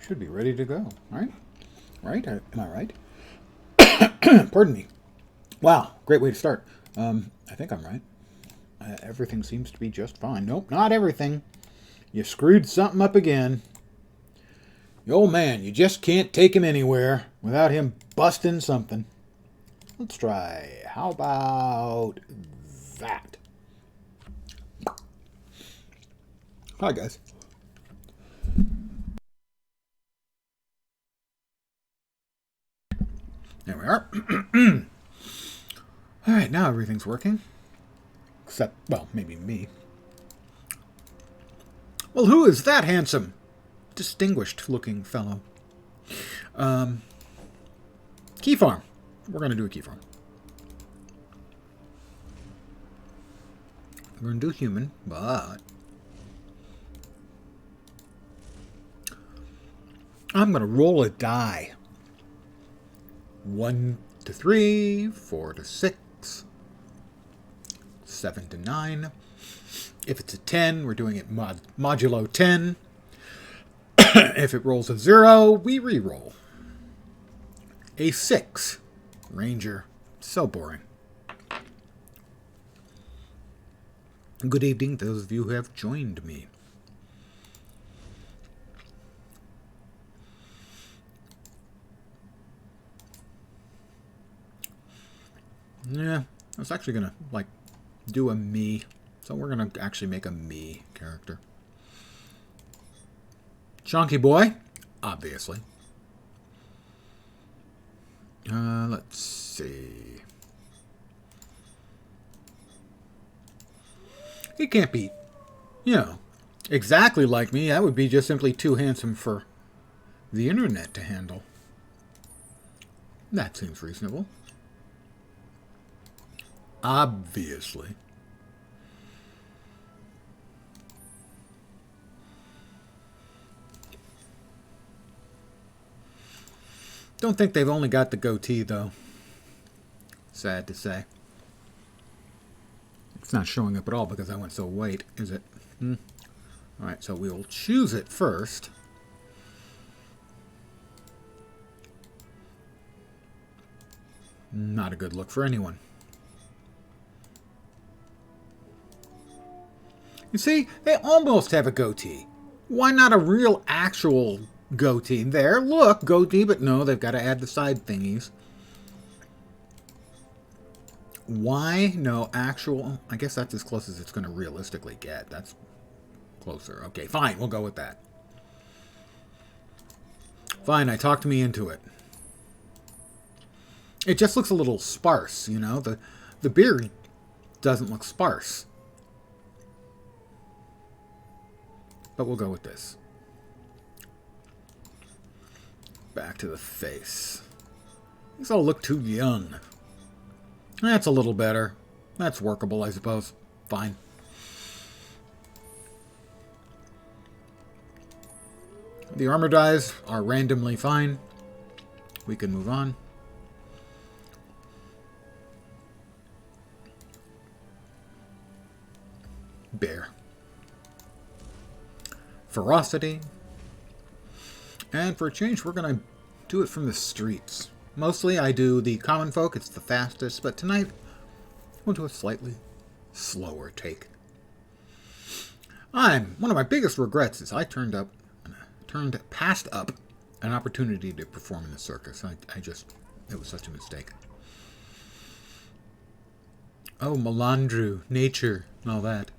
should be ready to go, right? Right? Am I right? Pardon me. Wow, great way to start. I think I'm right. Everything seems to be just fine. Nope, not everything. You screwed something up again. The old man, you just can't take him anywhere without him busting something. Let's try. How about that? Hi, guys. There we are. All right, now everything's working. Except, well, maybe me. Well, who is that handsome, distinguished-looking fellow? Key farm. We're going to do a key farm. We're going to do human, but I'm going to roll a die. 1 to 3, 4 to 6, 7 to 9. If it's a 10, we're doing it modulo 10. If it rolls a 0, we re-roll. A 6. Ranger. So boring. Good evening, those of you who have joined me. Yeah, I was actually going to, do a me. So we're going to actually make a me character. Chonky boy, obviously. Let's see. He can't be, exactly like me. That would be just simply too handsome for the internet to handle. That seems reasonable. Obviously. Don't think they've only got the goatee, though. Sad to say. It's not showing up at all because I went so white, is it? Alright, so we'll choose it first. Not a good look for anyone. You see, they almost have a goatee. Why not a real, actual goatee? There, look, goatee, but no, they've got to add the side thingies. Why no actual? I guess that's as close as it's going to realistically get. That's closer. Okay, fine, we'll go with that. Fine, I talked me into it. It just looks a little sparse, The beard doesn't look sparse. But we'll go with this. Back to the face. These all look too young. That's a little better. That's workable, I suppose. Fine. The armor dies are randomly fine. We can move on. Bear. Ferocity. And for a change, we're going to do it from the streets. Mostly I do the common folk, it's the fastest, but tonight we'll do a slightly slower take. One of my biggest regrets is I passed up an opportunity to perform in the circus. It was such a mistake. Oh, Melandru, nature, and all that.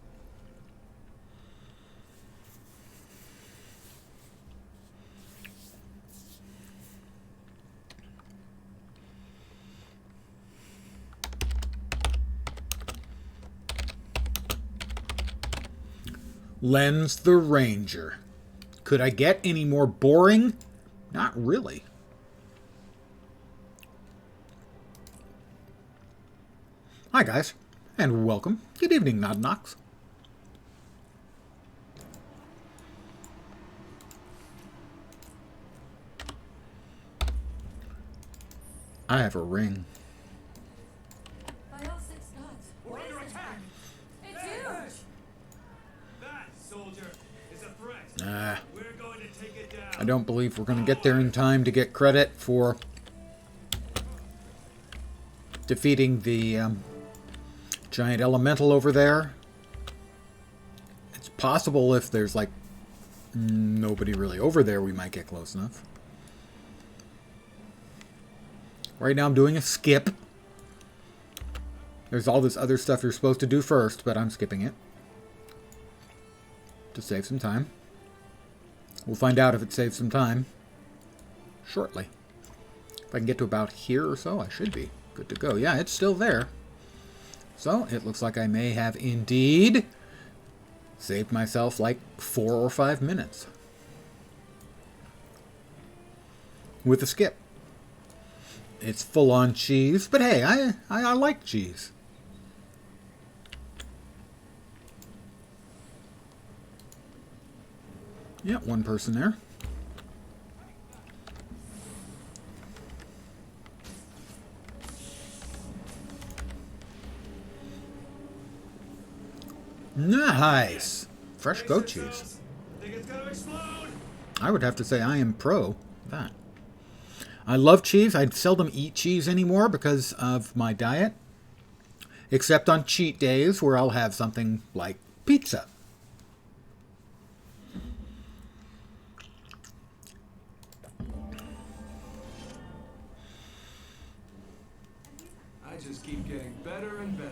Lens the Ranger. Could I get any more boring? Not really. Hi guys, and welcome. Good evening, Nod Knox. I have a ring. By all 6 gods, We're under attack! it's huge! That soldier is a threat. We're going to take it down. I I don't believe we're going to get there in time to get credit for defeating the giant elemental over there. It's possible if there's like nobody really over there, we might get close enough. Right now I'm doing a skip. There's all this other stuff you're supposed to do first, but I'm skipping it to save some time. We'll find out if it saves some time shortly. If I can get to about here or so, I should be good to go. Yeah, it's still there. So it looks like I may have indeed saved myself like 4 or 5 minutes with a skip. It's full on cheese, but hey, I like cheese. Yeah, one person there. Nice. Fresh goat cheese. Think it's gonna explode? I would have to say I am pro that. I love cheese. I seldom eat cheese anymore because of my diet. Except on cheat days where I'll have something like pizza. I just keep getting better and better.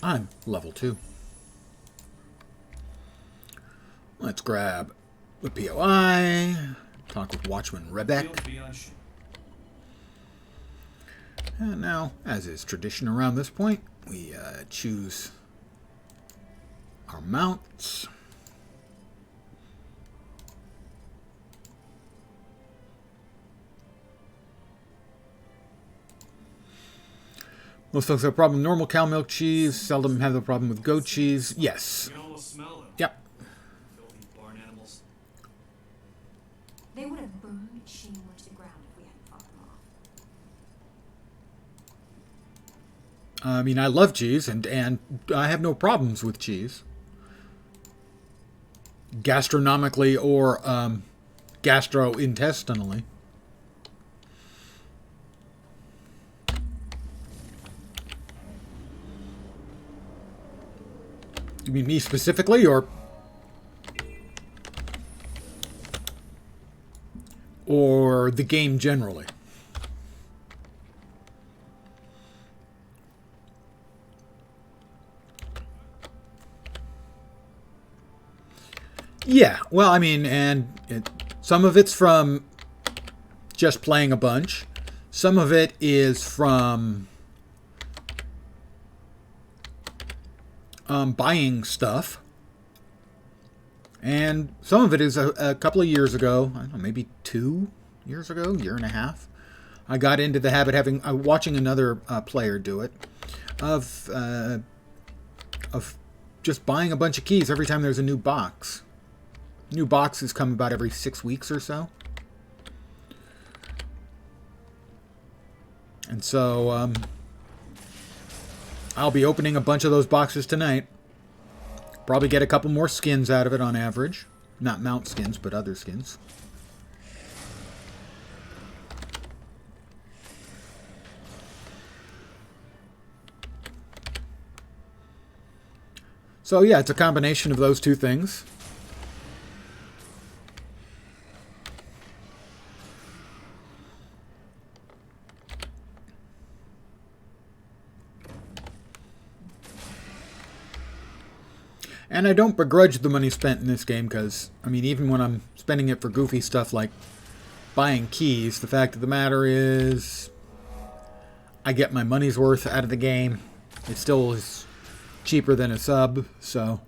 I'm level 2. Let's grab the POI. Talk with Watchman Rebek. Fields beyond sh- And now, as is tradition around this point, we choose our mounts. Most folks have a problem with normal cow milk cheese, seldom have a problem with goat cheese. Yes. You can almost smell them. Yep. Filthy barn animals. They would have burned Sheenmore to the ground if we hadn't fought them off. I mean, I love cheese, and I have no problems with cheese. Gastronomically or gastrointestinally. You mean me specifically, or the game generally? Yeah, well, I mean, some of it's from just playing a bunch. Some of it is from buying stuff. And some of it is a couple of years ago, I don't know, maybe 2 years ago, year and a half. I got into the habit watching another player do it, of just buying a bunch of keys every time there's a new box. New boxes come about every 6 weeks or so. And so I'll be opening a bunch of those boxes tonight. Probably get a couple more skins out of it on average. Not mount skins, but other skins. So yeah, it's a combination of those two things. And I don't begrudge the money spent in this game because, I mean, even when I'm spending it for goofy stuff like buying keys, the fact of the matter is I get my money's worth out of the game. It still is cheaper than a sub, so.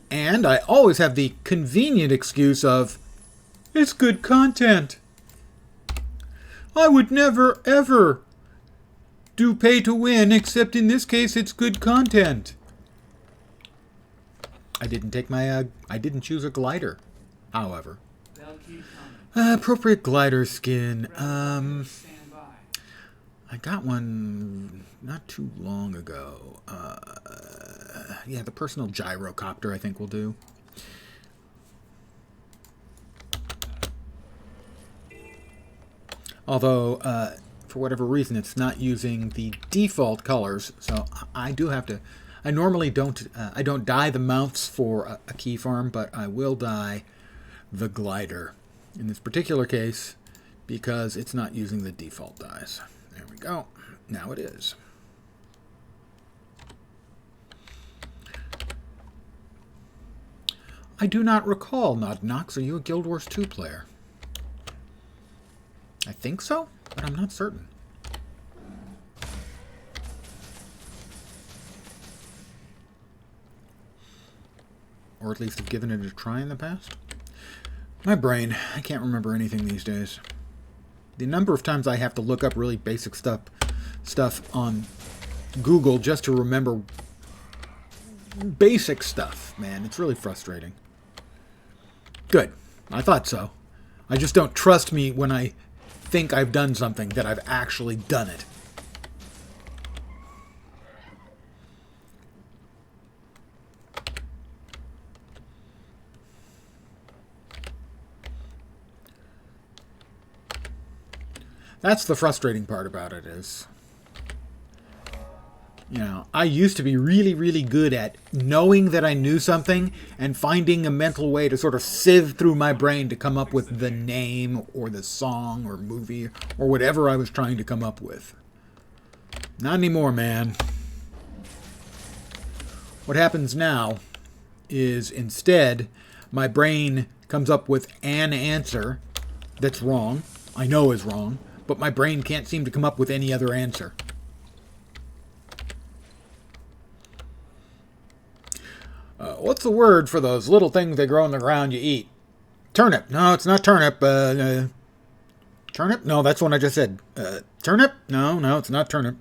And I always have the convenient excuse of, it's good content. I would never, ever do pay to win, except in this case it's good content. I didn't take my, I didn't choose a glider, however. They'll keep coming. Appropriate glider skin. Stand by. I got one not too long ago. Yeah, the personal gyrocopter I think will do. Although, for whatever reason, it's not using the default colors, so I do have to. I normally don't. I don't dye the mounts for a key farm, but I will dye the glider in this particular case because it's not using the default dyes. There we go. Now it is. I do not recall, Nod Knox. Are you a Guild Wars 2 player? I think so, but I'm not certain. Or at least have given it a try in the past. My brain, I can't remember anything these days. The number of times I have to look up really basic stuff on Google just to remember basic stuff, man, it's really frustrating. Good. I thought so. I just don't trust me when I think I've done something that I've actually done it. That's the frustrating part about it is, you know, I used to be really, really good at knowing that I knew something and finding a mental way to sort of sieve through my brain to come up with the name or the song or movie or whatever I was trying to come up with. Not anymore, man. What happens now is instead my brain comes up with an answer that's wrong, I know is wrong, but my brain can't seem to come up with any other answer. What's the word for those little things that grow in the ground you eat? Turnip. No, it's not turnip. Turnip? No, that's one I just said. Turnip? No, it's not turnip.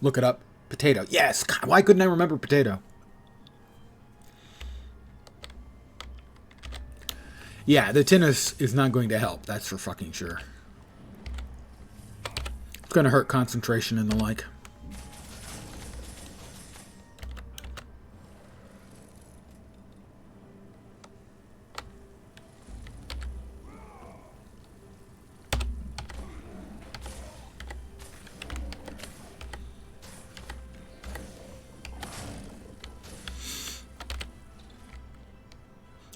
Look it up. Potato. Yes. God, why couldn't I remember potato? Yeah, the tennis is not going to help. That's for fucking sure. It's going to hurt concentration and the like.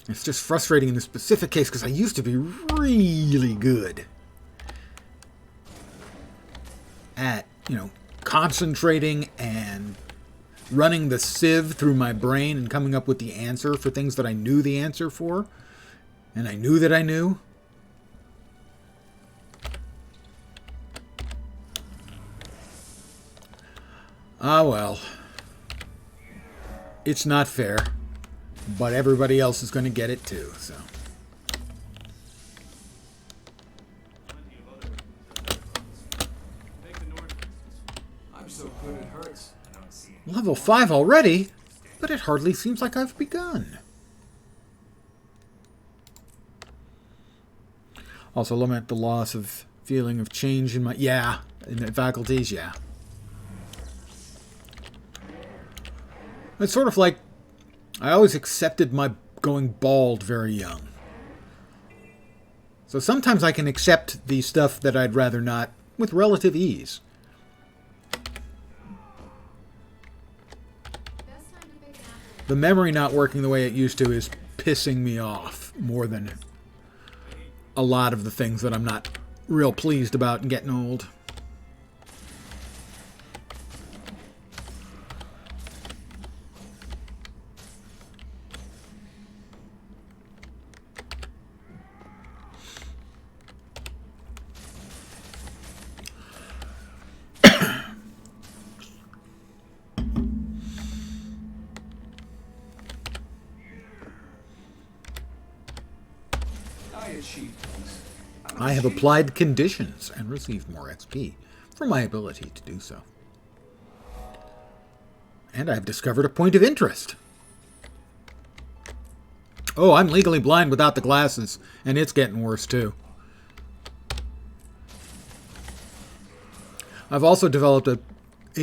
It's just frustrating in this specific case because I used to be really good at, you know, concentrating and running the sieve through my brain and coming up with the answer for things that I knew the answer for. And I knew that I knew. Ah, well. It's not fair. But everybody else is going to get it too, so. I'm so good it hurts. Level 5 already? But it hardly seems like I've begun. Also lament the loss of feeling of change in my... Yeah, in the faculties, yeah. It's sort of like I always accepted my going bald very young. So sometimes I can accept the stuff that I'd rather not with relative ease. The memory not working the way it used to is pissing me off more than a lot of the things that I'm not real pleased about in getting old. I have applied conditions and received more XP for my ability to do so. And I have discovered a point of interest. Oh, I'm legally blind without the glasses, and it's getting worse too. I've also developed a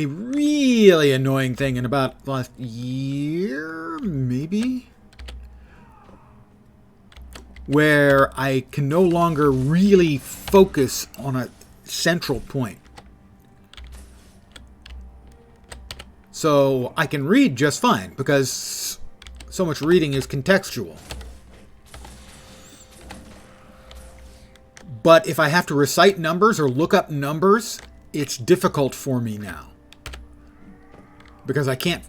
really annoying thing in about the last year, maybe, where I can no longer really focus on a central point. So I can read just fine because so much reading is contextual. But if I have to recite numbers or look up numbers, it's difficult for me now. Because I can't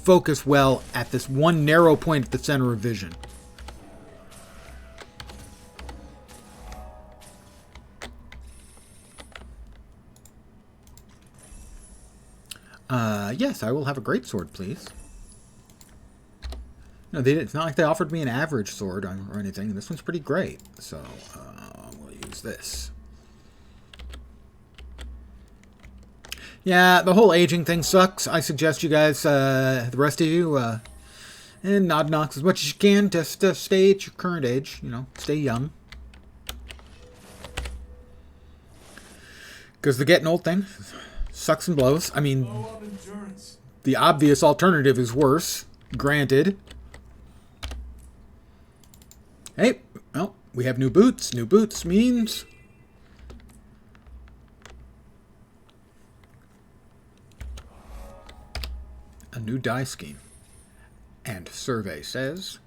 focus well at this one narrow point at the center of vision. Yes, I will have a great sword, please. No, it's not like they offered me an average sword or anything. This one's pretty great, so we'll use this. Yeah, the whole aging thing sucks. I suggest you guys, the rest of you, and nod knocks as much as you can. Just stay at your current age. You know, stay young. Because the getting old thing sucks and blows. I mean, the obvious alternative is worse. Granted. Hey, well, we have new boots. New boots means a new die scheme. And survey says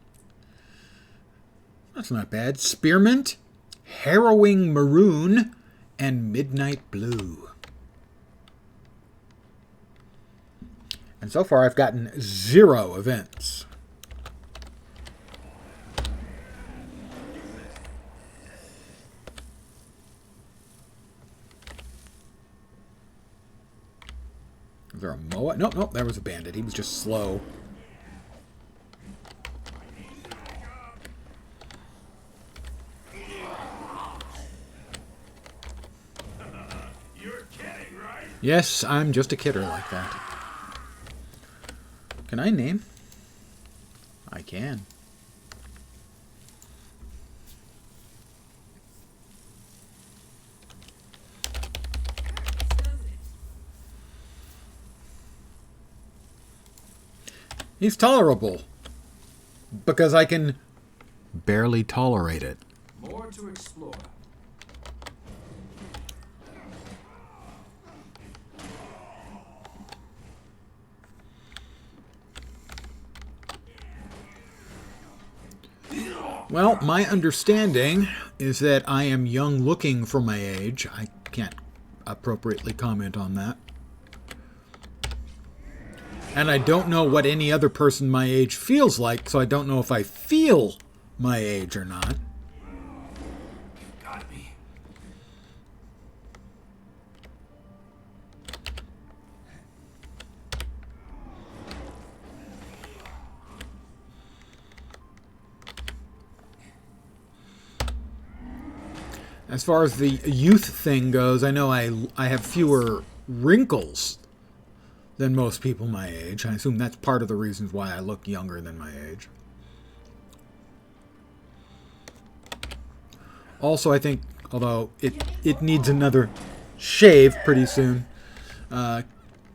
that's not bad. Spearmint, harrowing maroon, and midnight blue. And so far I've gotten 0 events. Is there a Moa? Nope, nope, there was a bandit. He was just slow. You're kidding, right? Yes, I'm just a kidder like that. Can I name? I can. He's tolerable. Because I can barely tolerate it. More to explore. Well, my understanding is that I am young looking for my age. I can't appropriately comment on that. And I don't know what any other person my age feels like, so I don't know if I feel my age or not. Got me. As far as the youth thing goes, I know I have fewer wrinkles than most people my age. I assume that's part of the reasons why I look younger than my age. Also, I think, although it needs another shave pretty soon,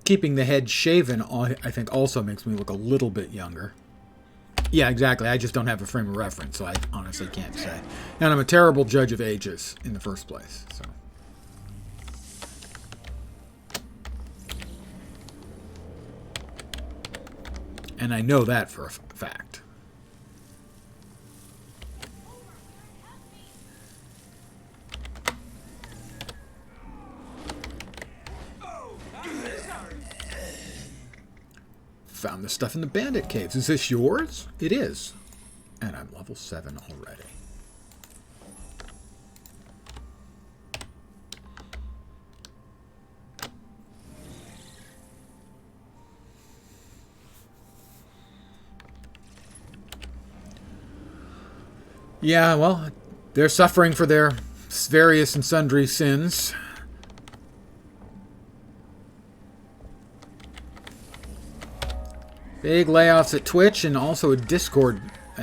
keeping the head shaven, I think, also makes me look a little bit younger. Yeah, exactly. I just don't have a frame of reference, so I honestly can't say. And I'm a terrible judge of ages in the first place. So. And I know that for a fact. Found this stuff in the bandit caves. Is this yours? It is. And I'm level 7 already. Yeah, well, they're suffering for their various and sundry sins. Big layoffs at Twitch and also a Discord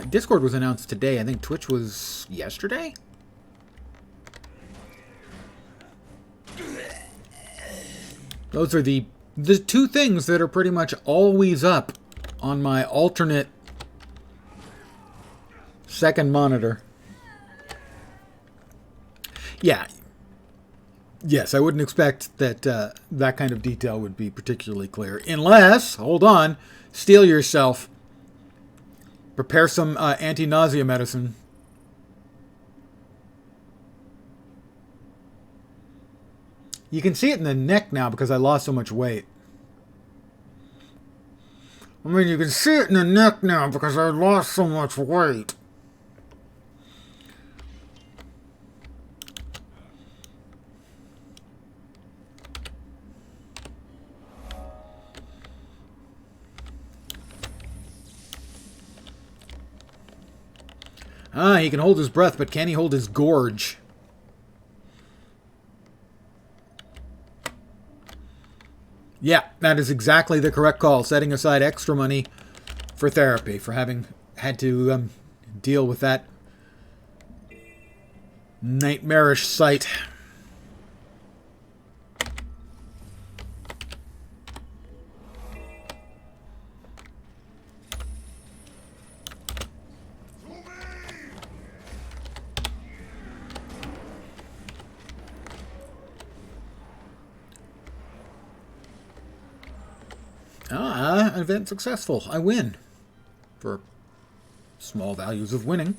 Discord was announced today. I think Twitch was yesterday. Those are the two things that are pretty much always up on my alternate second monitor. Yeah. Yes, I wouldn't expect that that kind of detail would be particularly clear. Unless, hold on, steel yourself. Prepare some anti-nausea medicine. You can see it in the neck now because I lost so much weight. I mean, you can see it in the neck now because I lost so much weight. Ah, he can hold his breath, but can he hold his gorge? Yeah, that is exactly the correct call. Setting aside extra money for therapy, for having had to deal with that nightmarish sight. Ah, event successful. I win. For small values of winning.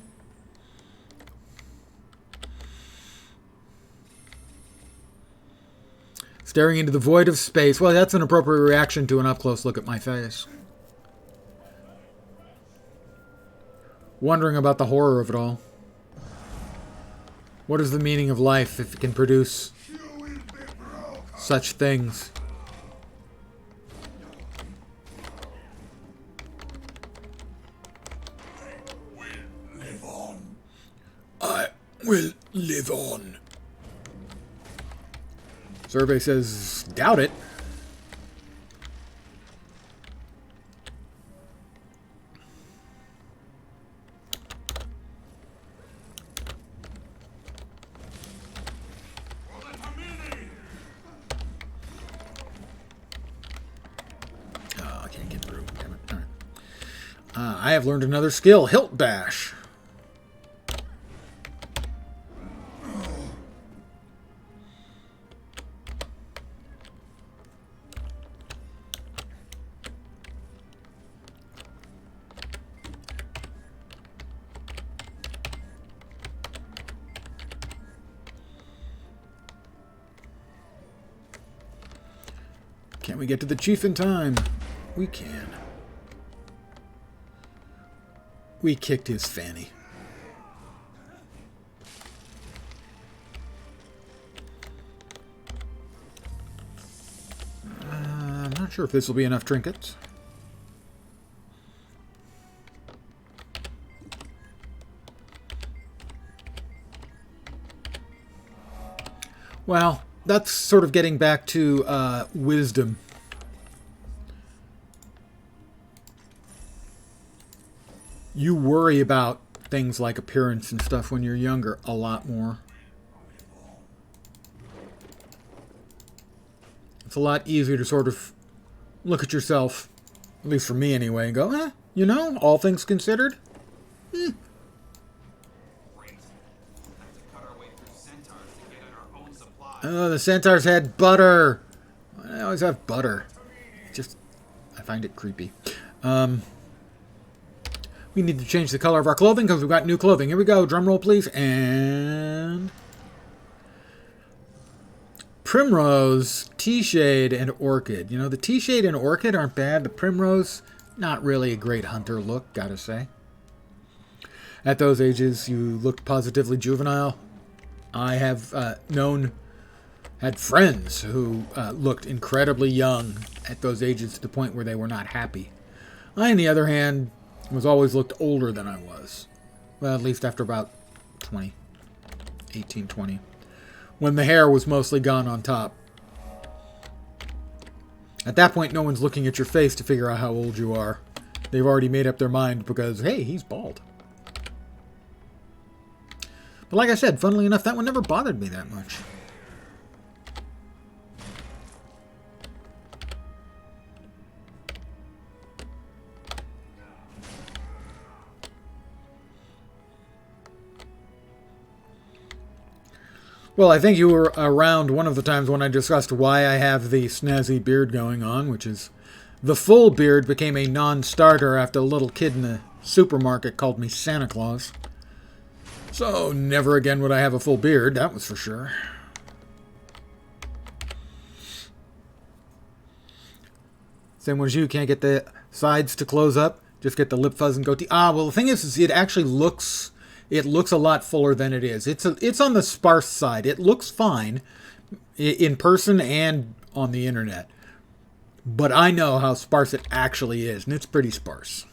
Staring into the void of space. Well, that's an appropriate reaction to an up-close look at my face. Wondering about the horror of it all. What is the meaning of life if it can produce such things? I will live on. Survey says, doubt it. Oh, I can't get through. Damn it. All right. I have learned another skill, Hilt Bash. Can we get to the chief in time? We can. We kicked his fanny. I'm not sure if this will be enough trinkets. Well, that's sort of getting back to wisdom. You worry about things like appearance and stuff when you're younger a lot more. It's a lot easier to sort of look at yourself, at least for me anyway, and go, you know, all things considered. Oh, the centaurs had butter. I always have butter. I find it creepy. We need to change the color of our clothing because we've got new clothing. Here we go. Drum roll, please. And Primrose, Tea-Shade, and Orchid. You know, the Tea-Shade and Orchid aren't bad. The Primrose, not really a great hunter look, gotta say. At those ages, you looked positively juvenile. I have had friends who looked incredibly young at those ages to the point where they were not happy. I, on the other hand, was always looked older than I was. Well, at least after about 20. 18, 20. When the hair was mostly gone on top. At that point, no one's looking at your face to figure out how old you are. they've already made up their mind because, hey, he's bald. But like I said, funnily enough, that one never bothered me that much. Well, I think you were around one of the times when I discussed why I have the snazzy beard going on, which is the full beard became a non-starter after a little kid in the supermarket called me Santa Claus. So never again would I have a full beard, that was for sure. Same as you, can't get the sides to close up, just get the lip fuzz and goatee. Well, the thing is it actually looks... It looks a lot fuller than it is. It's on the sparse side. It looks fine in person and on the internet. But I know how sparse it actually is, and it's pretty sparse.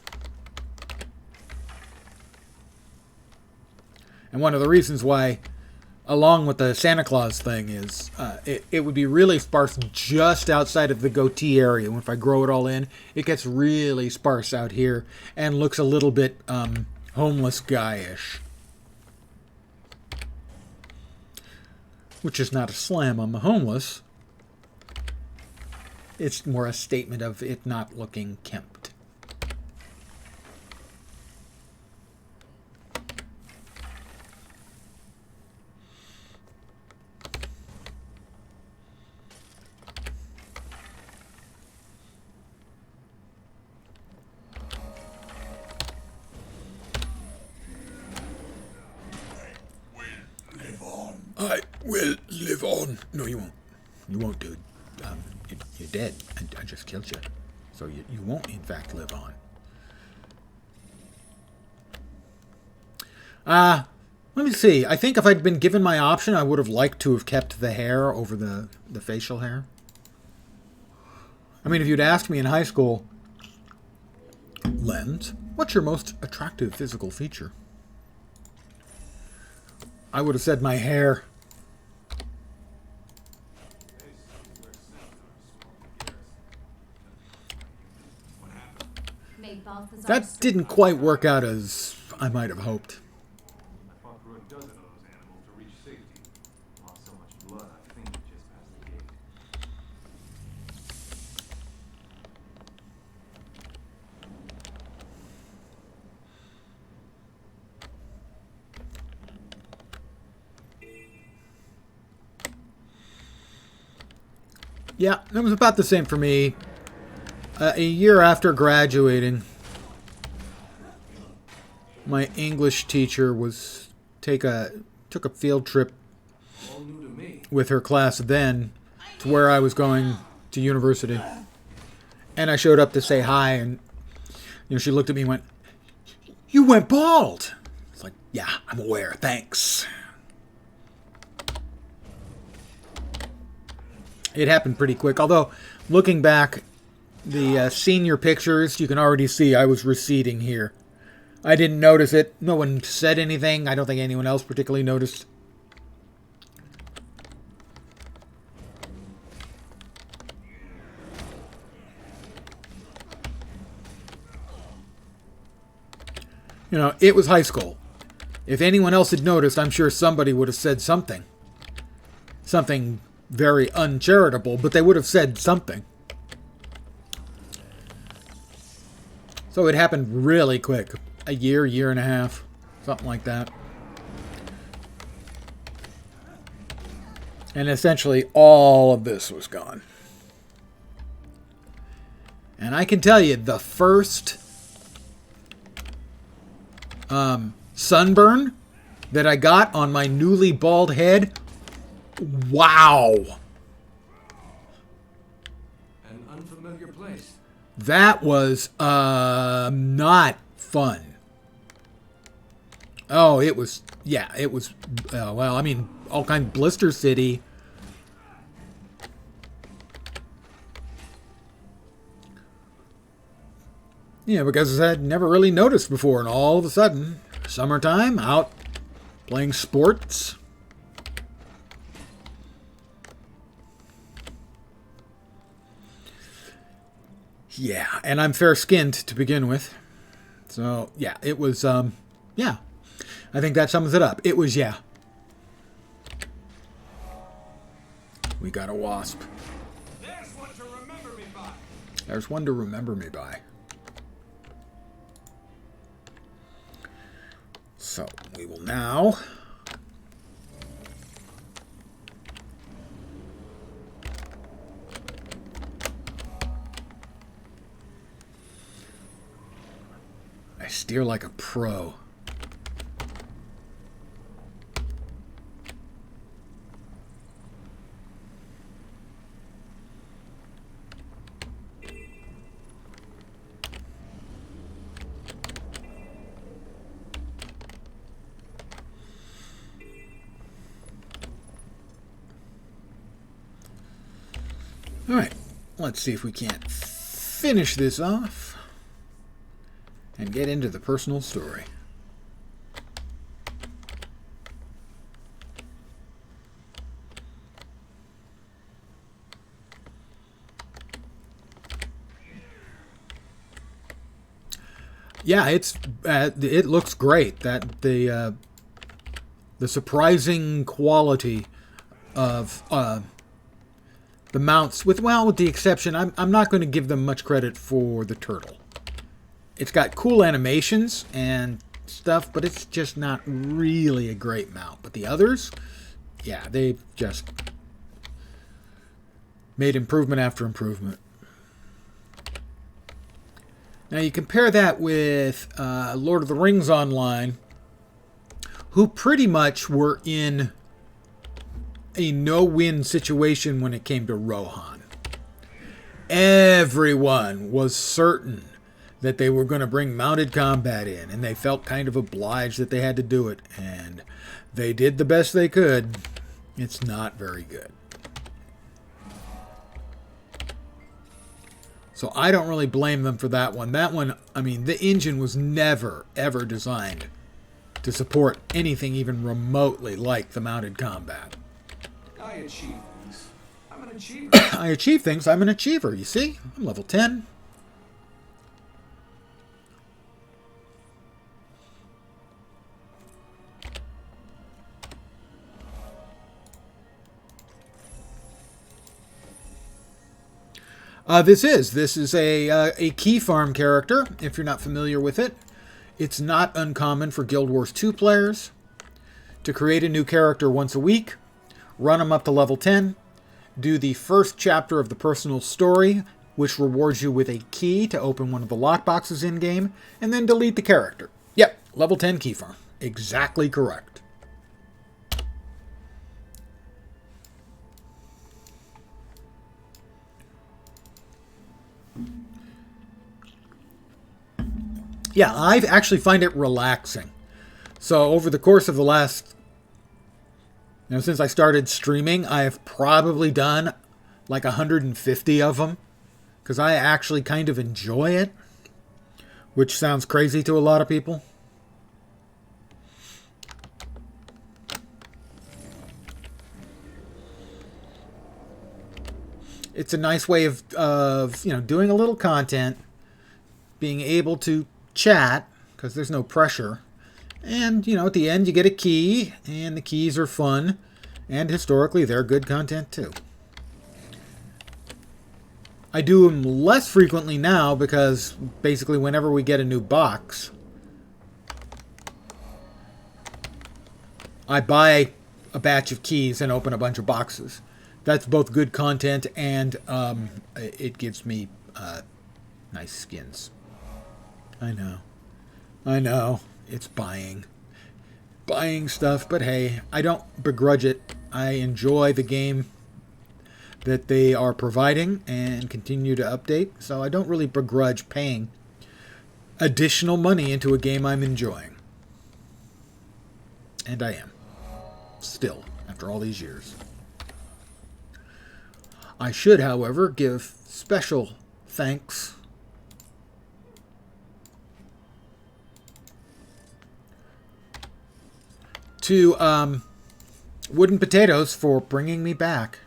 And one of the reasons why, along with the Santa Claus thing, is it would be really sparse just outside of the goatee area. And if I grow it all in, it gets really sparse out here and looks a little bit... homeless guy-ish. Which is not a slam on the homeless. It's more a statement of it not looking kempt. I will live on. No, you won't. You won't, dude. You're dead. I just killed you. So you won't, in fact, live on. Let me see. I think if I'd been given my option, I would have liked to have kept the hair over the facial hair. I mean, if you'd asked me in high school, Lens, what's your most attractive physical feature? I would have said my hair. That didn't quite work out as I might have hoped. I fought through a dozen of those animals to reach safety. Lost so much blood, I think we just passed the gate. Yeah, it was about the same for me. A year after graduating, my English teacher took a field trip All new to me. with her class then to where I was going to university. And I showed up to say hi, and she looked at me and went, "You went bald." It's like, "Yeah, I'm aware, thanks." It happened pretty quick, although looking back, the senior pictures, you can already see I was receding here. I didn't notice it. No one said anything. I don't think anyone else particularly noticed. It was high school. If anyone else had noticed, I'm sure somebody would have said something. Something very uncharitable, but they would have said something. So it happened really quick. A year and a half. Something like that. And essentially all of this was gone. And I can tell you, the first sunburn that I got on my newly bald head, wow. An unfamiliar place. That was not fun. Oh, it was, well, I mean, all kind of Blister City. Yeah, because I'd never really noticed before, and all of a sudden, summertime, out playing sports. Yeah, and I'm fair-skinned to begin with. So, yeah, it was, yeah. I think that sums it up. It was, yeah. We got a wasp. There's one to remember me by. There's one to remember me by. So, we will now... I steer like a pro. All right, let's see if we can't finish this off and get into the personal story. Yeah, it looks great. That the surprising quality of the mounts, with the exception, I'm not going to give them much credit for the turtle. It's got cool animations and stuff, but it's just not really a great mount. But the others, yeah, they just made improvement after improvement. Now you compare that with Lord of the Rings Online, who pretty much were in a no-win situation when it came to Rohan. Everyone was certain that they were going to bring mounted combat in, and they felt kind of obliged that they had to do it, and they did the best they could. It's not very good. So I don't really blame them for that one. That one, I mean, the engine was never, ever designed to support anything even remotely like the mounted combat. I achieve things. I'm an achiever. I achieve things. I'm an achiever, you see? I'm level 10. This is a key farm character, if you're not familiar with it. It's not uncommon for Guild Wars 2 players to create a new character once a week, run them up to level 10, do the first chapter of the personal story, which rewards you with a key to open one of the lockboxes in-game, and then delete the character. Yep, level 10 key farm. Exactly correct. Yeah, I actually find it relaxing. So over the course of the last, since I started streaming, I have probably done like 150 of them, because I actually kind of enjoy it, which sounds crazy to a lot of people. It's a nice way of doing a little content, being able to chat, because there's no pressure. And, at the end you get a key, and the keys are fun. And historically, they're good content too. I do them less frequently now because basically whenever we get a new box, I buy a batch of keys and open a bunch of boxes. That's both good content and it gives me nice skins. I know. It's buying stuff, but hey, I don't begrudge it. I enjoy the game that they are providing and continue to update, so I don't really begrudge paying additional money into a game I'm enjoying. And I am. Still, after all these years. I should, however, give special thanks to Wooden Potatoes for bringing me back.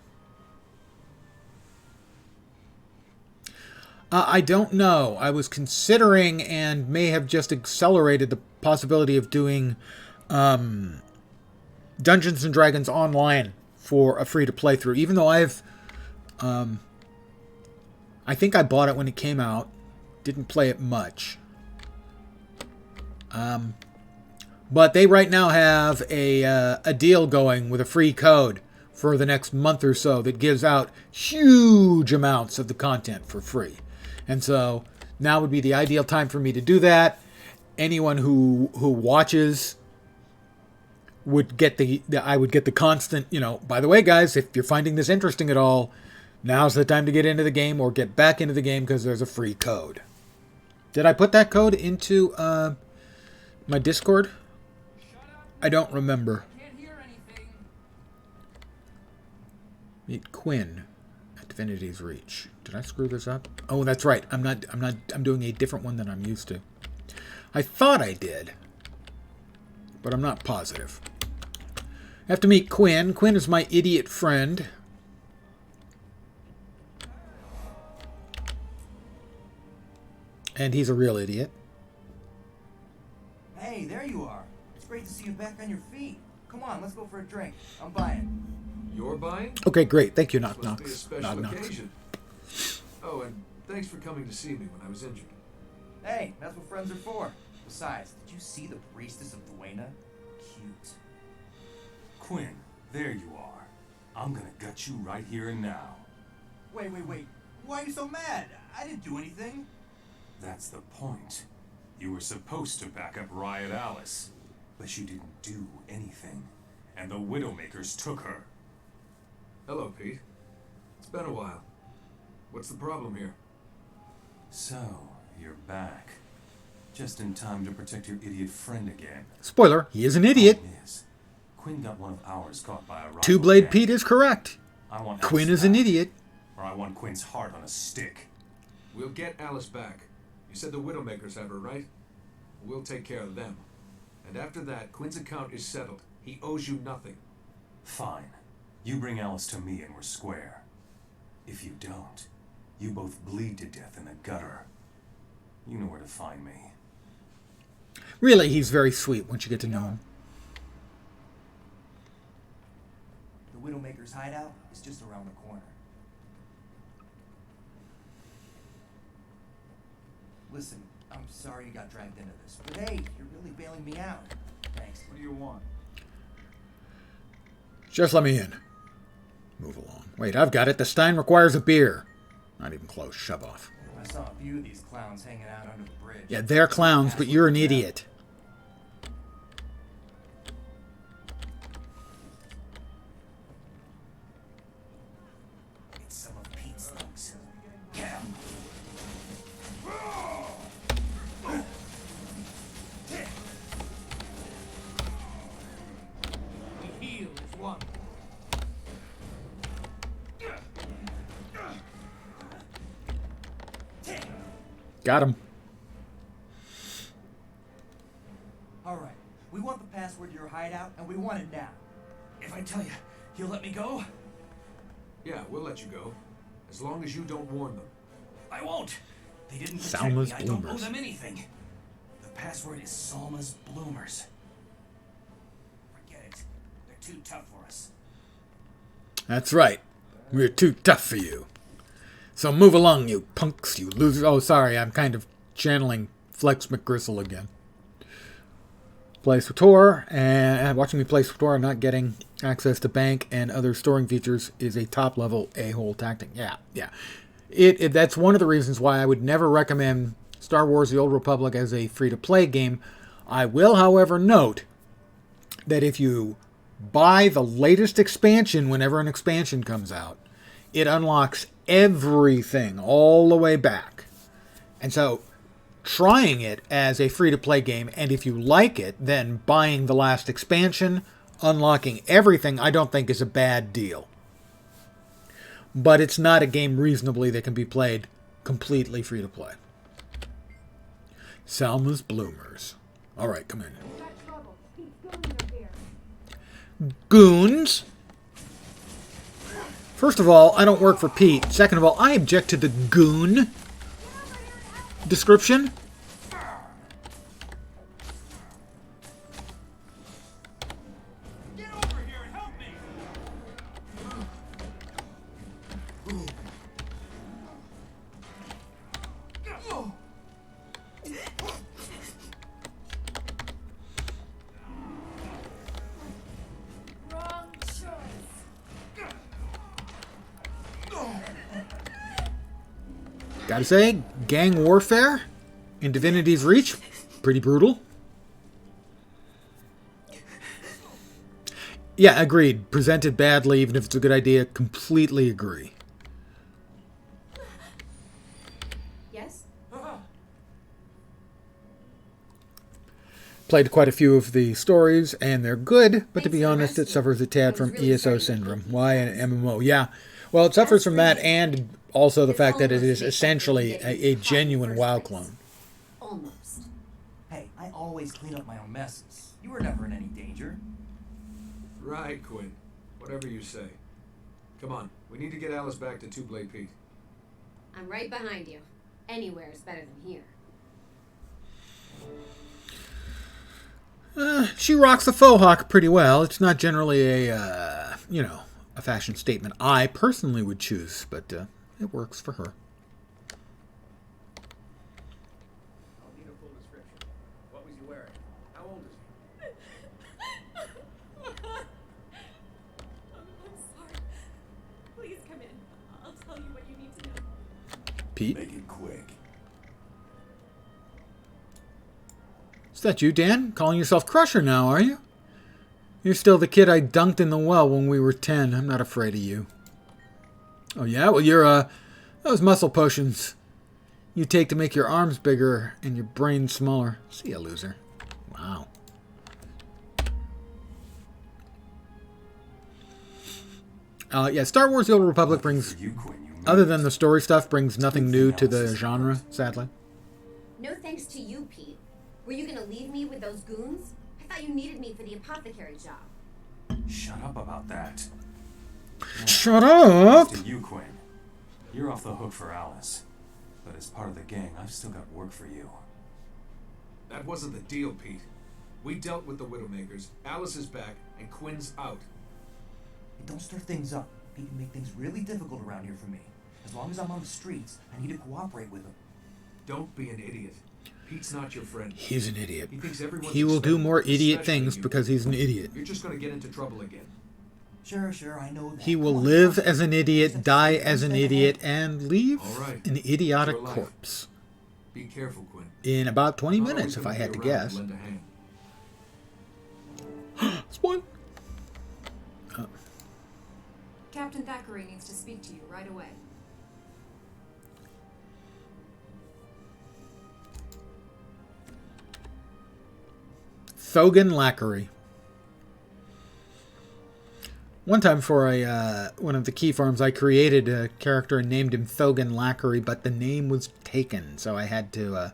I don't know. I was considering and may have just accelerated the possibility of doing Dungeons and Dragons online for a free to play through. Even though I think I bought it when it came out, didn't play it much. But they right now have a deal going with a free code for the next month or so that gives out huge amounts of the content for free. And so now would be the ideal time for me to do that. Anyone who watches would get I would get the constant, by the way, guys, if you're finding this interesting at all, now's the time to get into the game or get back into the game because there's a free code. Did I put that code into my Discord? I don't remember. Can't hear anything. Meet Quinn at Divinity's Reach. Did I screw this up? Oh, that's right. I'm doing a different one than I'm used to. I thought I did, but I'm not positive. I have to meet Quinn. Quinn is my idiot friend. And he's a real idiot. Hey, there you are. It's great to see you back on your feet. Come on, let's go for a drink. I'm buying. You're buying? Okay, great. Thank you, Knock Must be a Knocks. special Knock Knocks. occasion. Oh, and thanks for coming to see me when I was injured. Hey, that's what friends are for. Besides, did you see the priestess of Duena? Cute. Quinn, there you are. I'm gonna gut you right here and now. Wait. Why are you so mad? I didn't do anything. That's the point. You were supposed to back up Riot Alice, but you didn't do anything. And the Widowmakers took her. Hello, Pete. It's been a while. What's the problem here? So, you're back. Just in time to protect your idiot friend again. Spoiler, he is an idiot. Problem is, Quinn got one of ours caught by a rival Two-Blade gang. Pete is correct. I want Quinn Alice is an back, idiot. Or I want Quinn's heart on a stick. We'll get Alice back. You said the Widowmakers have her, right? We'll take care of them. And after that, Quinn's account is settled. He owes you nothing. Fine. You bring Alice to me and we're square. If you don't, you both bleed to death in the gutter. You know where to find me. Really, he's very sweet once you get to know him. The Widowmaker's hideout is just around the corner. Listen, I'm sorry you got dragged into this, but hey, you're really bailing me out. Thanks. What do you want? Just let me in. Move along. Wait, I've got it. The Stein requires a beer. Not even close. Shove off. I saw a few of these clowns hanging out under the bridge. Yeah, they're clowns, but you're an idiot. It's some of Pete's thugs. Get 'em. The heel is one. Got him. All right, we want the password to your hideout, and we want it now. If I tell you, you'll let me go? Yeah, we'll let you go. As long as you don't warn them. I won't. They didn't protect Salma's me. I don't owe Bloomers. them anything. The password is Salma's Bloomers. Forget it. They're too tough for us. That's right. We're too tough for you. So move along, you punks, you losers. Oh, sorry, I'm kind of channeling Flex McGristle again. Play SWTOR, and watching me play SWTOR and not getting access to bank and other storing features is a top-level a-hole tactic. Yeah. That's one of the reasons why I would never recommend Star Wars The Old Republic as a free-to-play game. I will, however, note that if you buy the latest expansion whenever an expansion comes out, it unlocks everything all the way back. And so trying it as a free-to-play game, and if you like it, then buying the last expansion, unlocking everything, I don't think is a bad deal. But it's not a game reasonably that can be played completely free-to-play. Salma's Bloomers. All right, come in. Got trouble. Pete's goons are here. Goons? First of all, I don't work for Pete. Second of all, I object to the goon. description. Get over here and help me! Wrong choice. Gotta say, gang warfare in Divinity's Reach, pretty brutal. Yeah, agreed. Presented badly, even if it's a good idea, completely agree. Yes? Played quite a few of the stories, and they're good, but to Thanks be for the honest, it rescue. suffers a I tad was from really ESO starting to syndrome. think Why that. an MMO? Yeah. Well, it suffers from that, That's and also the It's fact that it almost is made up essentially for getting a caught in the genuine first WoW place. clone. Almost. Hey, I always clean up my own messes. You were never in any danger. Right, Quinn. Whatever you say. Come on, we need to get Alice back to Two Blade Pete. I'm right behind you. Anywhere is better than here. She rocks the faux hawk pretty well. It's not generally a, a fashion statement I personally would choose, but it works for her. I'll need a full description. What was he wearing? How old is he? I'm sorry. Please come in. I'll tell you what you need to know. Pete? Make it quick. Is that you, Dan? Calling yourself Crusher now, are you? You're still the kid I dunked in the well when we were 10. I'm not afraid of you. Oh, yeah? Well, you're, those muscle potions you take to make your arms bigger and your brain smaller. See ya, loser. Wow. Yeah, Star Wars The Old Republic brings, For you, Quinn, you other made than it. the story stuff, brings nothing new to the Analysis. genre, sadly. No thanks to you, Pete. Were you gonna leave me with those goons? I thought you needed me for the apothecary job. Shut up about that. Shut up! As to you, Quinn. You're off the hook for Alice. But as part of the gang, I've still got work for you. That wasn't the deal, Pete. We dealt with the Widowmakers, Alice is back, and Quinn's out. Hey, don't stir things up. He can make things really difficult around here for me. As long as I'm on the streets, I need to cooperate with him. Don't be an idiot. Pete's not your friend. He's an idiot. He thinks everyone's He will do expendable, more idiot especially things you. because he's an idiot. You're just gonna get into trouble again. Sure, I know that. He will Come on, live come on. as an Just idiot, have to die stay one as an step idiot, ahead. and leave All right. an idiotic It's your life. corpse. Be careful, Quinn. In about 20 Not minutes, always if I gonna had be to around guess. lend a hand. Spoil. Captain Thackeray needs to speak to you right away. Thogan Lackery. One time for one of the key farms, I created a character and named him Thogan Lackery, but the name was taken, so I had to, I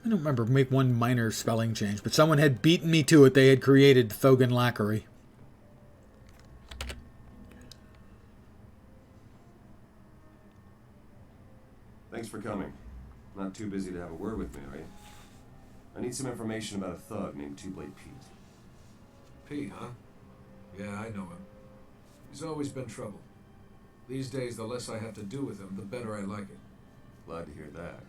don't remember, make one minor spelling change, but someone had beaten me to it. They had created Thogan Lackery. Thanks for coming. Not too busy to have a word with me, are you? I need some information about a thug named Two Blade Pete. Pete, huh? Yeah, I know him. He's always been trouble. These days, the less I have to do with him, the better I like it. Glad to hear that.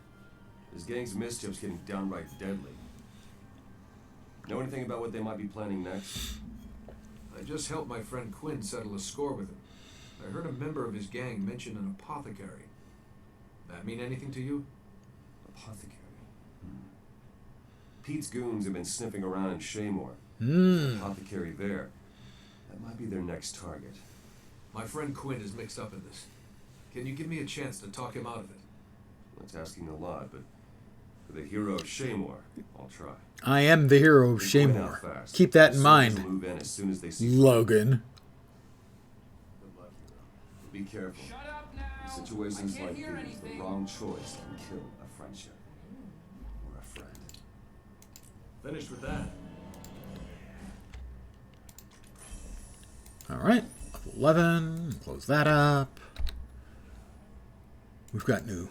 His gang's mischief's getting downright deadly. Know anything about what they might be planning next? I just helped my friend Quinn settle a score with him. I heard a member of his gang mention an apothecary. That mean anything to you? Apothecary. Pete's goons have been sniffing around in Shaymore. Apothecary there. That might be their next target. My friend Quinn is mixed up in this. Can you give me a chance to talk him out of it? That's asking a lot, but for the hero of Shaymore, I'll try. I am the hero of Been going out Shaymore. fast. Keep that in The soldiers mind, will move in as soon as they see Logan. Good luck, hero. Be careful. Shut up now! In situations I can't like hear these, the anything. wrong choice can kill a friendship. Or a friend. Finished with that. All right, level 11. Close that up. We've got new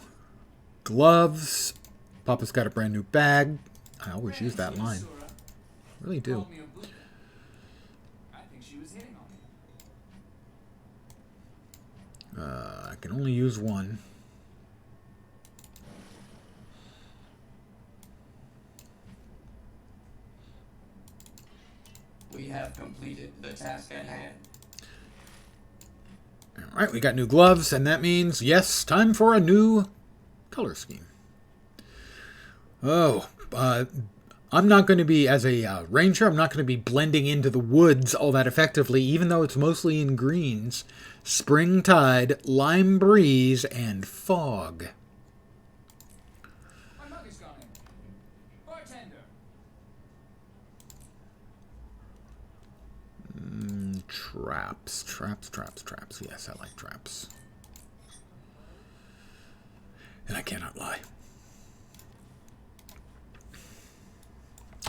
gloves. Papa's got a brand new bag. I always use that line. Really do. I think she was hitting on me. I can only use one. We have completed the task at hand. All right, we got new gloves, and that means, yes, time for a new color scheme. Oh, I'm not going to be, as a ranger, I'm not going to be blending into the woods all that effectively, even though it's mostly in greens. Spring tide, lime breeze, and fog. My mug is gone in. Bartender. Traps, traps, traps, traps. Yes, I like traps. And I cannot lie.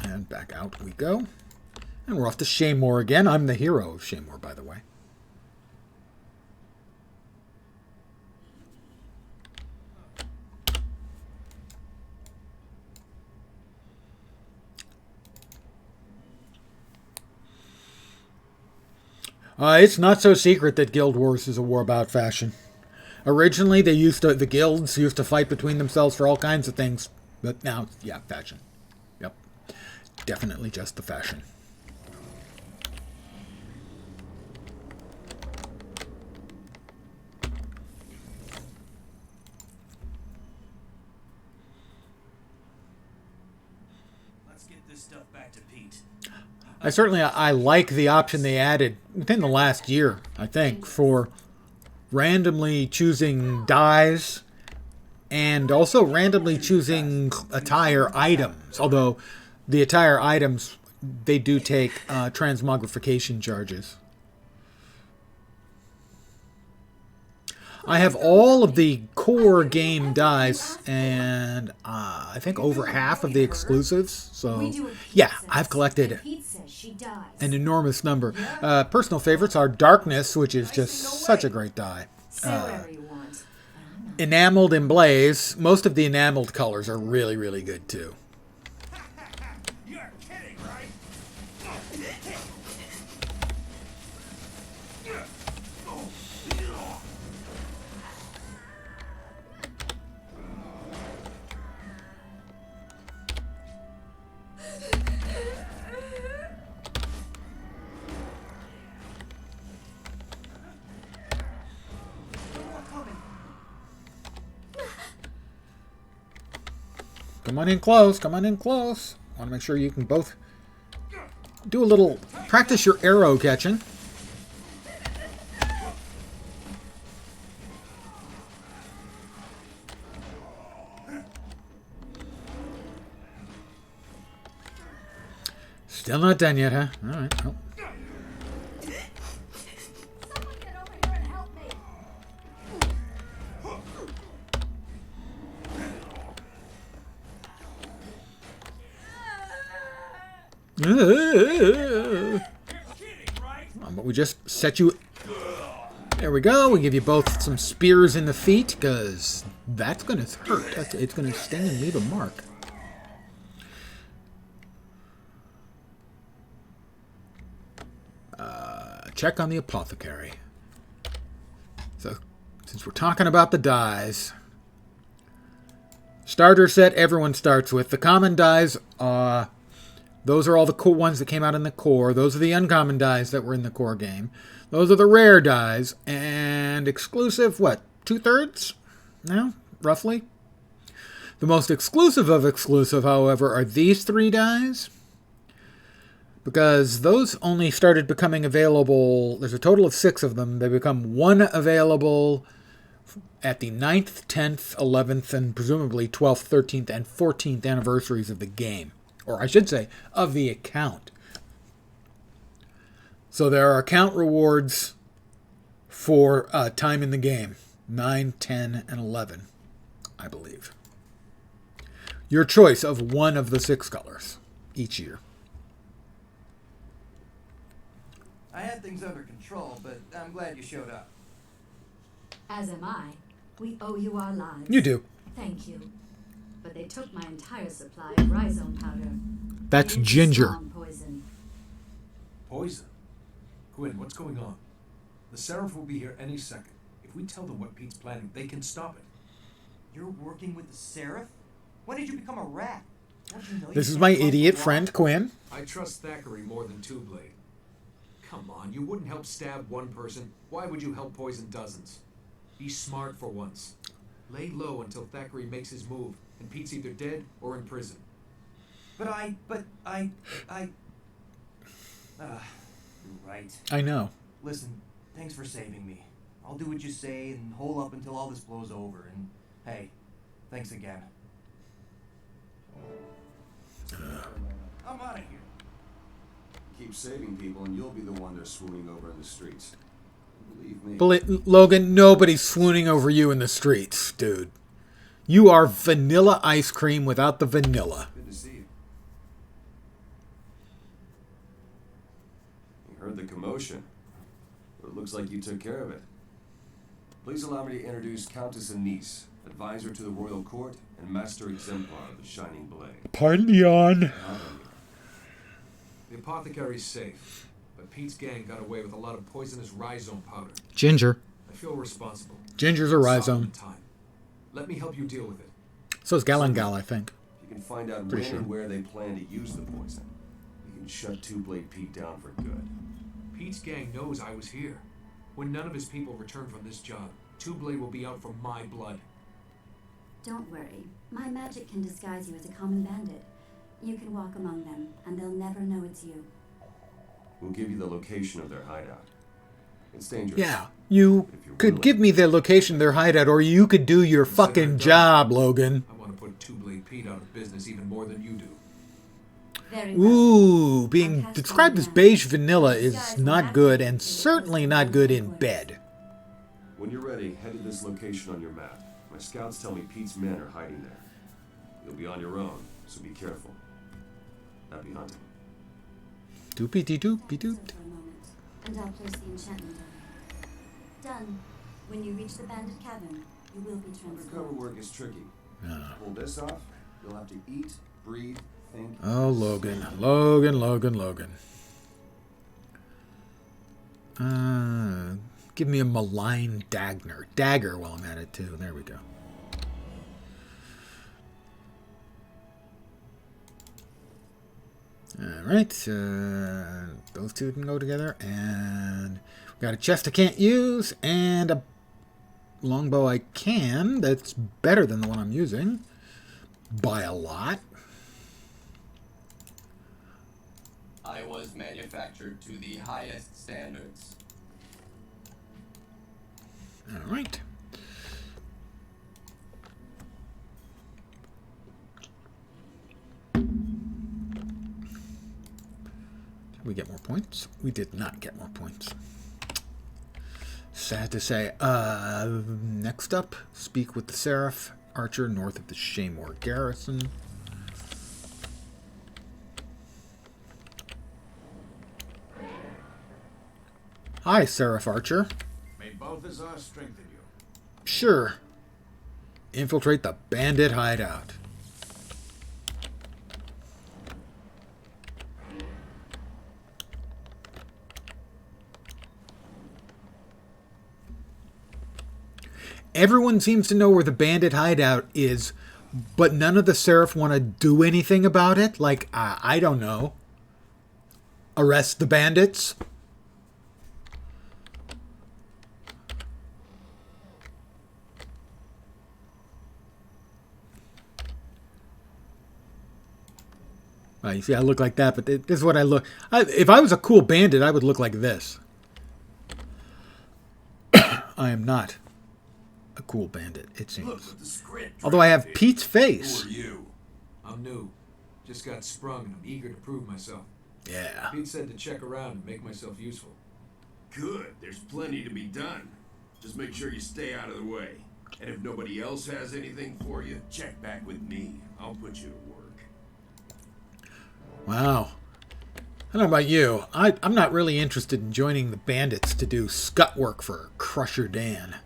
And back out we go. And we're off to Shaymore again. I'm the hero of Shaymore, by the way. It's not so secret that Guild Wars is a war about fashion. Originally, the guilds used to fight between themselves for all kinds of things, but now, yeah, fashion. Yep, definitely just the fashion. Let's get this stuff back to Pete. I like the option they added within the last year, I think, for randomly choosing dyes and also randomly choosing attire items. Although the attire items, they do take transmogrification charges. I have all of the core game dyes and I think over half of the exclusives. So, yeah, I've collected an enormous number. Personal favorites are Darkness, which is just such a great dye. Enameled and Blaze. Most of the enameled colors are really, really good too. You're kidding, right? Come on in close. Come on in close. Want to make sure you can both do a little practice your arrow catching. Still not done yet, huh? All right. Oh. Someone get over here and help me. But we just set you... There we go. We give you both some spears in the feet, because that's going to hurt. It's going to sting and leave a mark. Check on the apothecary. So, since we're talking about the dyes... Starter set everyone starts with. The common dyes, those are all the cool ones that came out in the core. Those are the uncommon dyes that were in the core game. Those are the rare dyes. And exclusive, what, 2/3 now, roughly? The most exclusive of exclusive, however, are these 3 dyes. Because those only started becoming available, there's a total of 6 of them. They become 1 available at the 9th, 10th, 11th, and presumably 12th, 13th, and 14th anniversaries of the game. Or I should say, of the account. So there are account rewards for time in the game. 9, 10, and 11, I believe. Your choice of one of the 6 colors each year. I had things under control, but I'm glad you showed up. As am I. We owe you our lives. You do. Thank you. But they took my entire supply of rhizome powder. That's It is Ginger. swarm poison. Poison? Quinn, what's going on? The Seraph will be here any second. If we tell them what Pete's planning, they can stop it. You're working with the Seraph? When did you become a rat? Don't you know This you is can't my trust idiot the law? friend, Quinn. I trust Thackeray more than Two Blade. Come on, you wouldn't help stab one person. Why would you help poison dozens? Be smart for once. Lay low until Thackeray makes his move, and Pete's either dead or in prison. But you're right. I know. Listen, thanks for saving me. I'll do what you say and hole up until all this blows over. And hey, thanks again. I'm out of here. Keep saving people and you'll be the one they're swooning over in the streets. Believe me. Logan, nobody's swooning over you in the streets, dude. You are vanilla ice cream without the vanilla. Good to see you. You heard the commotion, but it looks like you took care of it. Please allow me to introduce Countess Anise, advisor to the royal court and master exemplar of the Shining Blade. Pardon me on. The apothecary's safe, but Pete's gang got away with a lot of poisonous rhizome powder. Ginger. I feel responsible. Ginger's a rhizome. Stop the time. Let me help you deal with it. So is Galangal, I think. If you can find out Pretty when sure. and where they plan to use the poison, you can shut Two Blade Pete down for good. Pete's gang knows I was here. When none of his people return from this job, Two Blade will be out for my blood. Don't worry. My magic can disguise you as a common bandit. You can walk among them, and they'll never know it's you. We'll give you the location of their hideout. It's dangerous. Yeah, you If you're could willing. give me the location of their hideout, or you could do your fucking job, Logan. I want to put Two Blade Pete out of business even more than you do. Very well. Ooh, being described as beige vanilla is not good, and certainly not good in bed. When you're ready, head to this location on your map. My scouts tell me Pete's men are hiding there. You'll be on your own, so be careful. Happy hunting. Doopy-dee-doopy-doop. For a moment, and I'll place the enchantment on you. Done. When you reach the bandit cabin, you will be Undercover transformed. work is tricky. Pull this off, you'll have to eat, breathe, think. Oh, Logan. Logan. Give me a malign dagger while I'm at it, too. There we go. Alright, those two can go together, and we got a chest I can't use, and a longbow I can, that's better than the one I'm using, by a lot. I was manufactured to the highest standards. Alright. Did we get more points? We did not get more points. Sad to say. Next up, speak with the Seraph Archer north of the Shaymore Garrison. Hi, Seraph Archer. May Balthazar strengthen you. Sure. Infiltrate the bandit hideout. Everyone seems to know where the bandit hideout is, but none of the Seraph want to do anything about it. Like, I don't know. Arrest the bandits? You see, I look like that, but this is what I look. If I was a cool bandit, I would look like this. I am not a cool bandit, it seems. Although I have Pete's face. Who are you? I'm new. Just got sprung and I'm eager to prove myself. Yeah. Pete said to check around and make myself useful. Good. There's plenty to be done. Just make sure you stay out of the way. And if nobody else has anything for you, check back with me. I'll put you to work. Wow. I don't know about you. I'm not really interested in joining the bandits to do scut work for Crusher Dan.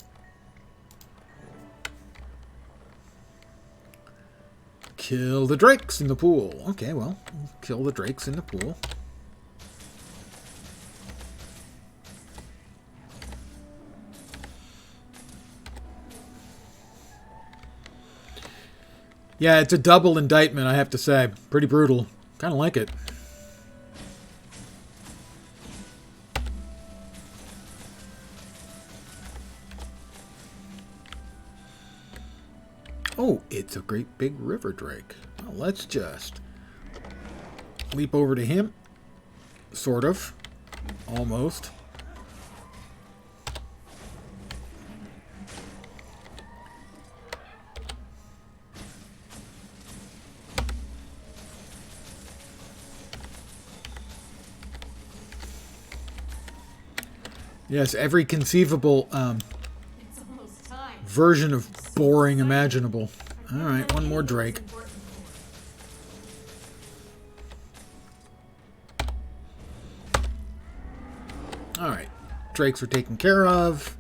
Kill the drakes in the pool. Okay, well, kill the drakes in the pool. Yeah, it's a double indictment, I have to say. Pretty brutal. Kind of like it. Oh, it's a great big river drake. Well, let's just leap over to him. Sort of. Almost. Yes, every conceivable version of boring imaginable. All right, one more drake. All right, drakes are taken care of.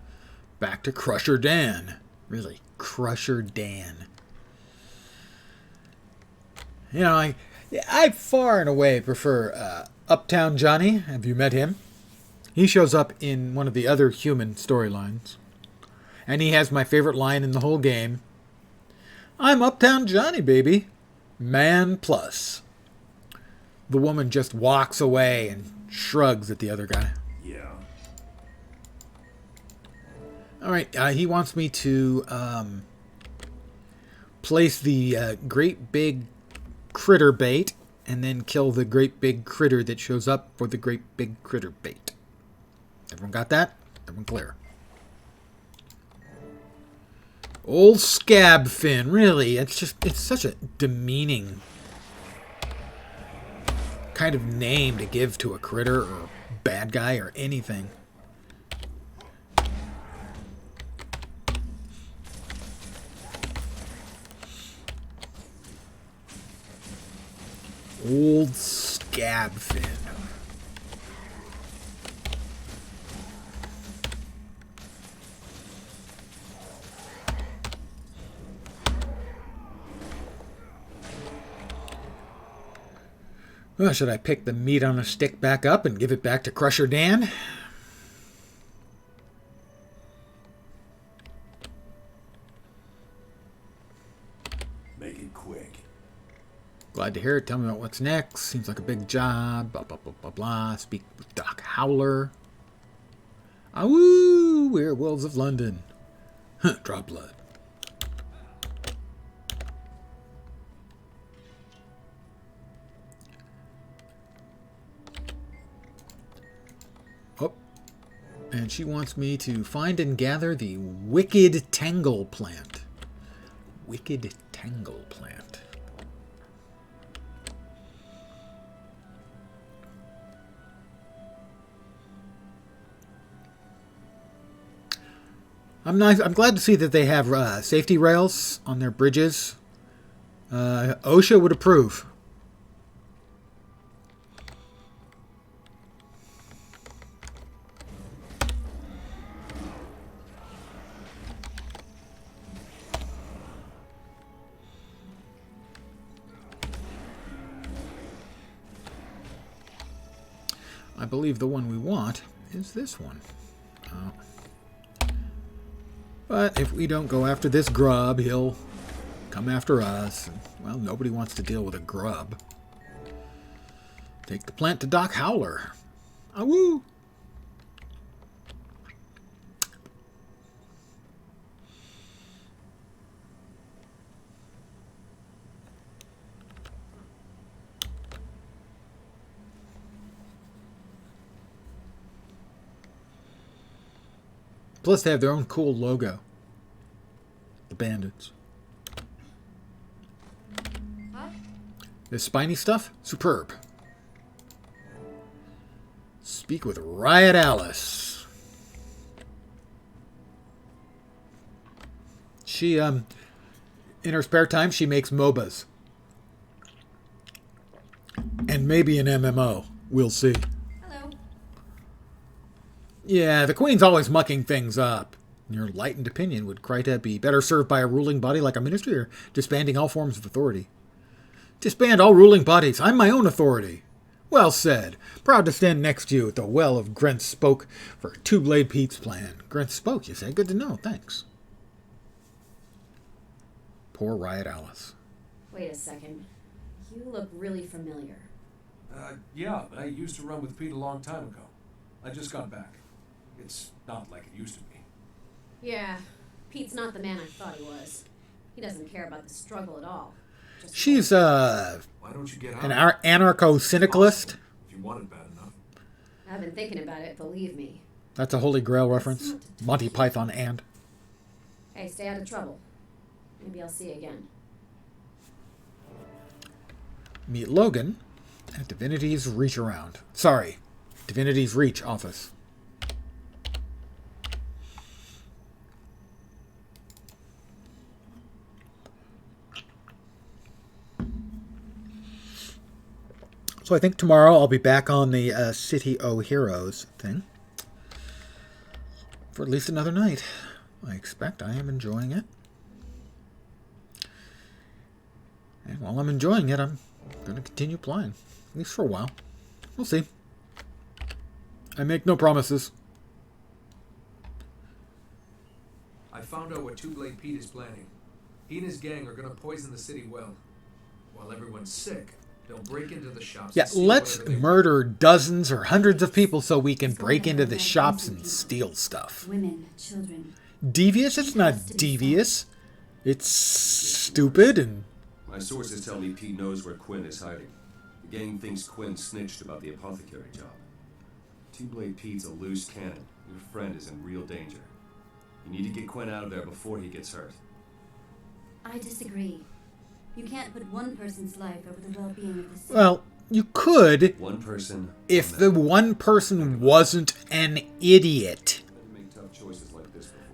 Back to Crusher Dan. Really, Crusher Dan. You know, I far and away prefer Uptown Johnny. Have you met him? He shows up in one of the other human storylines. And he has my favorite line in the whole game. I'm Uptown Johnny, baby. Man plus. The woman just walks away and shrugs at the other guy. Yeah. Alright, he wants me to place the great big critter bait and then kill the great big critter that shows up for the great big critter bait. Everyone got that? Everyone clear? Old Scab Fin, really? It's such a demeaning kind of name to give to a critter or bad guy or anything. Old Scab Fin. Well, should I pick the meat on a stick back up and give it back to Crusher Dan? Make it quick. Glad to hear it. Tell me about what's next. Seems like a big job. Blah, blah, blah, blah, blah. Speak with Doc Howler. Awoo! Werewolves of London. Draw blood. Oh. And she wants me to find and gather the Wicked Tangle plant. Wicked Tangle plant. I'm glad to see that they have safety rails on their bridges. OSHA would approve. I believe the one we want is this one. But if we don't go after this grub, he'll come after us. And, well, nobody wants to deal with a grub. Take the plant to Doc Howler. Awoo! Plus, they have their own cool logo. The bandits. Huh? This spiny stuff? Superb. Speak with Riot Alice. She, in her spare time, she makes MOBAs. And maybe an MMO. We'll see. Yeah, the Queen's always mucking things up. In your lightened opinion, would Kryta be better served by a ruling body like a ministry or disbanding all forms of authority? Disband all ruling bodies. I'm my own authority. Well said. Proud to stand next to you at the well of Grent Spoke for Two-Blade Pete's plan. Grent Spoke, you say? Good to know. Thanks. Poor Riot Alice. Wait a second. You look really familiar. Yeah, but I used to run with Pete a long time ago. I just got back. It's not like it used to be. Yeah, Pete's not the man I thought he was. He doesn't care about the struggle at all. She's Why don't you get out? an anarcho-syndicalist. If you want it bad enough. I've been thinking about it, believe me. That's a Holy Grail reference. Monty Python and. Hey, stay out of trouble. Maybe I'll see you again. Meet Logan at Divinity's Reach Around. Sorry, Divinity's Reach office. So I think tomorrow I'll be back on the City O Heroes thing. For at least another night. I expect I am enjoying it. And while I'm enjoying it, I'm going to continue playing. At least for a while. We'll see. I make no promises. I found out what Two-Blade Pete is planning. He and his gang are gonna poison the city well. While everyone's sick, they'll break into the shops. Yeah, let's murder dozens or hundreds of people so we can break into the shops and steal stuff. Women, children. Devious? It's not devious. It's stupid and... My sources tell me Pete knows where Quinn is hiding. The gang thinks Quinn snitched about the apothecary job. Two-Blade Pete's a loose cannon. Your friend is in real danger. You need to get Quinn out of there before he gets hurt. I disagree. You can't put one person's life over the well-being of the city. Well, you could... One person... If the one person wasn't an idiot.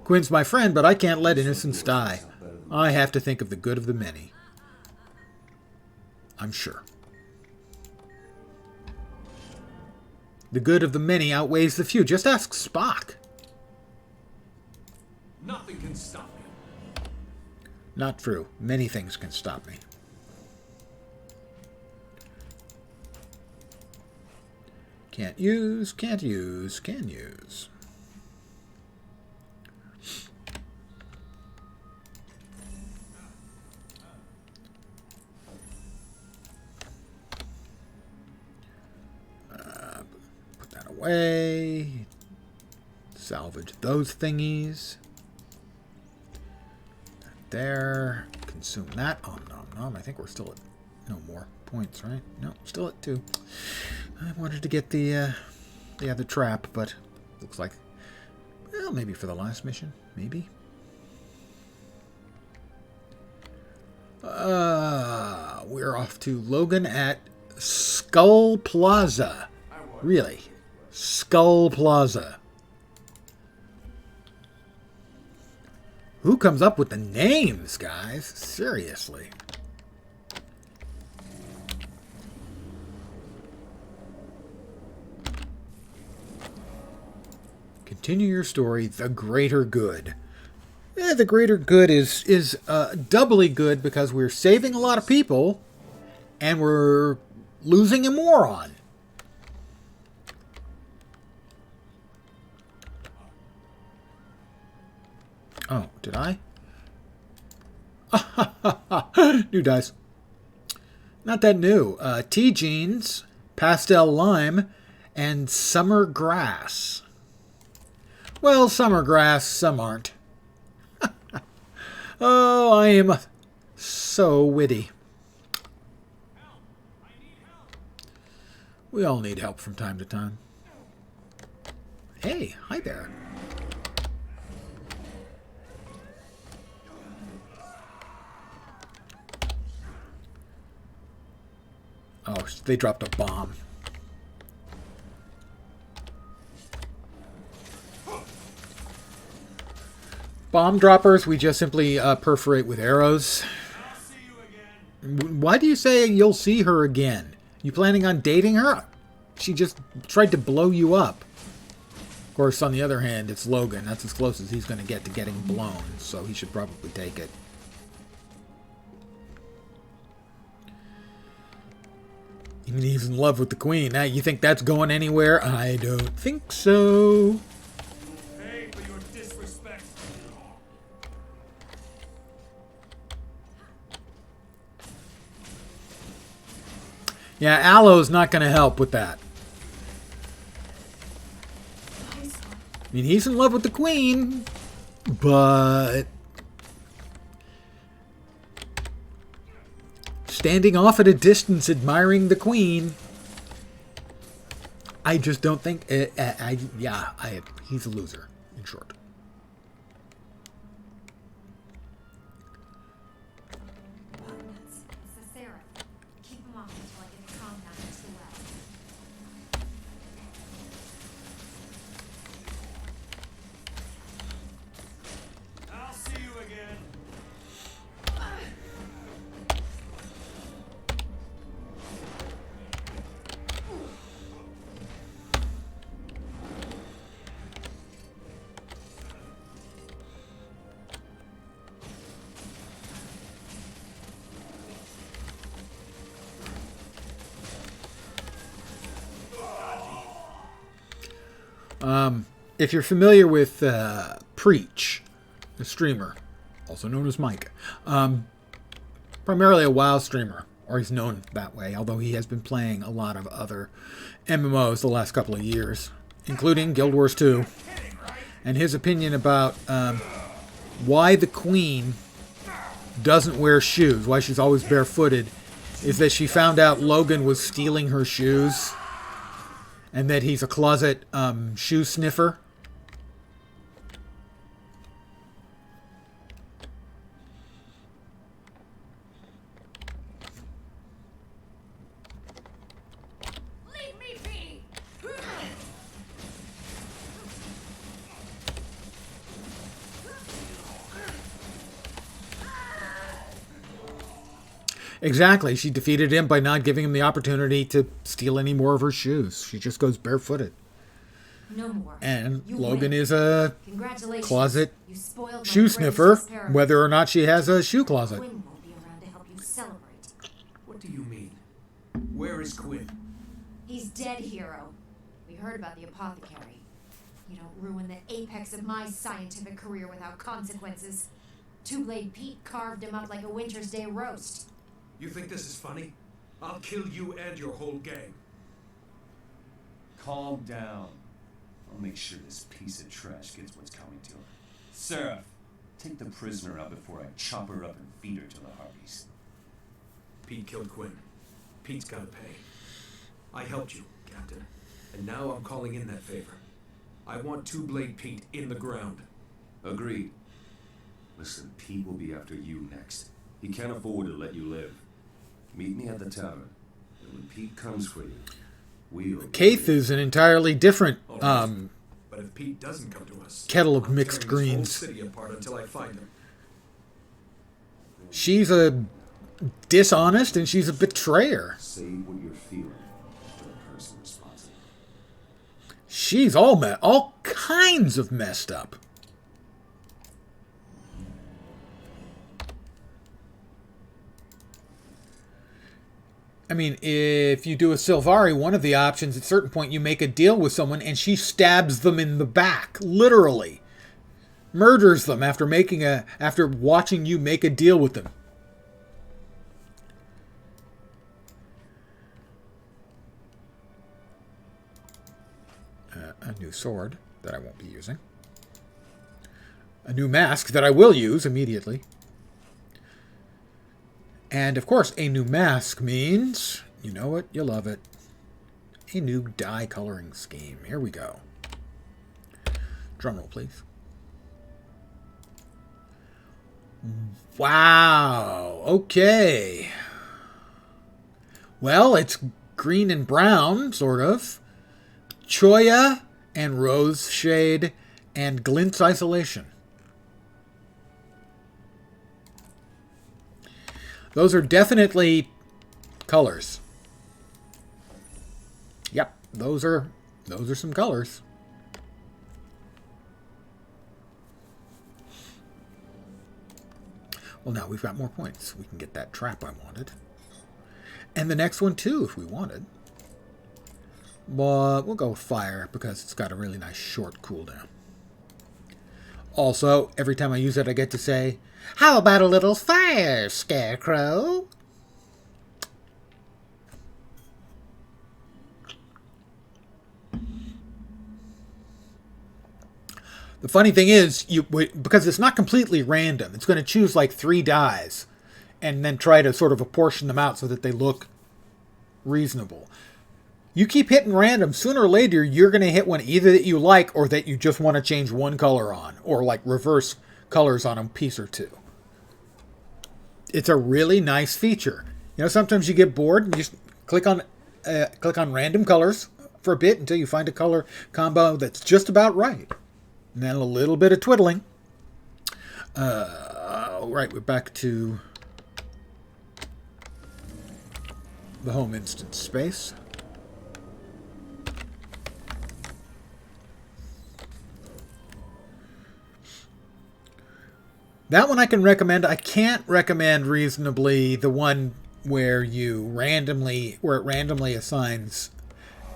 Quinn's my friend, but I can't let innocents die. I have to think of the good of the many. I'm sure. The good of the many outweighs the few. Just ask Spock. Nothing can stop me. Not true. Many things can stop me. Can't use, can't use, can use. Put that away. Salvage those thingies. There. Consume that. Om nom nom. I think we're still at no more points, right? No, still at 2. I wanted to get the other trap, but looks like, well, maybe for the last mission. Maybe. We're off to Logan at Skull Plaza. Really? Skull Plaza. Who comes up with the names, guys? Seriously. Continue your story, the greater good. The greater good is doubly good because we're saving a lot of people and we're losing a moron. Oh, did I? New dice. Not that new. Tea jeans, pastel lime, and summer grass. Well, summer grass, some aren't. Oh, I am so witty. We all need help from time to time. Hey, hi there. Oh, they dropped a bomb. Bomb droppers, we just simply perforate with arrows. Why do you say you'll see her again? You planning on dating her? She just tried to blow you up. Of course, on the other hand, it's Logan. That's as close as he's going to get to getting blown, so he should probably take it. And he's in love with the queen. Now, you think that's going anywhere? I don't think so. Pay for your disrespect. Yeah, aloe's not going to help with that. I mean, he's in love with the queen, but standing off at a distance admiring the queen, I just don't think... he's a loser, in short. I'll see you again. If you're familiar with Preach, the streamer, also known as Mike, primarily a WoW streamer, or he's known that way, although he has been playing a lot of other MMOs the last couple of years, including Guild Wars 2, and his opinion about why the queen doesn't wear shoes, why she's always barefooted, is that she found out Logan was stealing her shoes, and that he's a closet shoe sniffer. Leave me be! Exactly. She defeated him by not giving him the opportunity to steal any more of her shoes. She just goes barefooted. No more. And You Logan win. is a Congratulations. closet You spoiled my shoe greatest sniffer, experiment. whether or not she has a shoe closet. Quinn won't be around to help you celebrate. What do you mean? Where is Quinn? He's dead, hero. We heard about the apothecary. You don't ruin the apex of my scientific career without consequences. Two-Blade Pete carved him up like a winter's day roast. You think this is funny? I'll kill you and your whole gang. Calm down. I'll make sure this piece of trash gets what's coming to her. Seraph, take the prisoner out before I chop her up and feed her to the Harpies. Pete killed Quinn. Pete's gotta pay. I helped you, Captain. And now I'm calling in that favor. I want Two-Blade Pete in the ground. Agreed. Listen, Pete will be after you next. He can't afford to let you live. Meet me at the tavern. And when Pete comes for you, we'll... Kaith is an entirely different All right. But if Pete doesn't come to us, kettle of I'm mixed tearing this whole greens. city apart until I find him. She's a dishonest and she's a betrayer. Say what you're feeling to the person responsible. She's all kinds of messed up. I mean, if you do a Sylvari, one of the options at a certain point you make a deal with someone and she stabs them in the back, literally. Murders them after watching you make a deal with them. A new sword that I won't be using. A new mask that I will use immediately. And, of course, a new mask means, you know it, you love it, a new dye coloring scheme. Here we go. Drumroll, please. Wow. Okay. Well, it's green and brown, sort of. Choya and Rose Shade and Glint's Isolation. Those are definitely colors. Yep, those are some colors. Well, now we've got more points. We can get that trap I wanted. And the next one too, if we wanted. But we'll go with fire because it's got a really nice short cooldown. Also, every time I use it, I get to say, "How about a little fire, Scarecrow?" The funny thing is, because it's not completely random, it's going to choose like 3 dies and then try to sort of apportion them out so that they look reasonable. You keep hitting random, sooner or later you're going to hit one either that you like or that you just want to change one color on, or like reverse colors on a piece or two. It's a really nice feature. You know, sometimes you get bored and you just click on random colors for a bit until you find a color combo that's just about right. And then a little bit of twiddling. Right, we're back to the home instance space. That one I can recommend. I can't recommend reasonably the one where it randomly assigns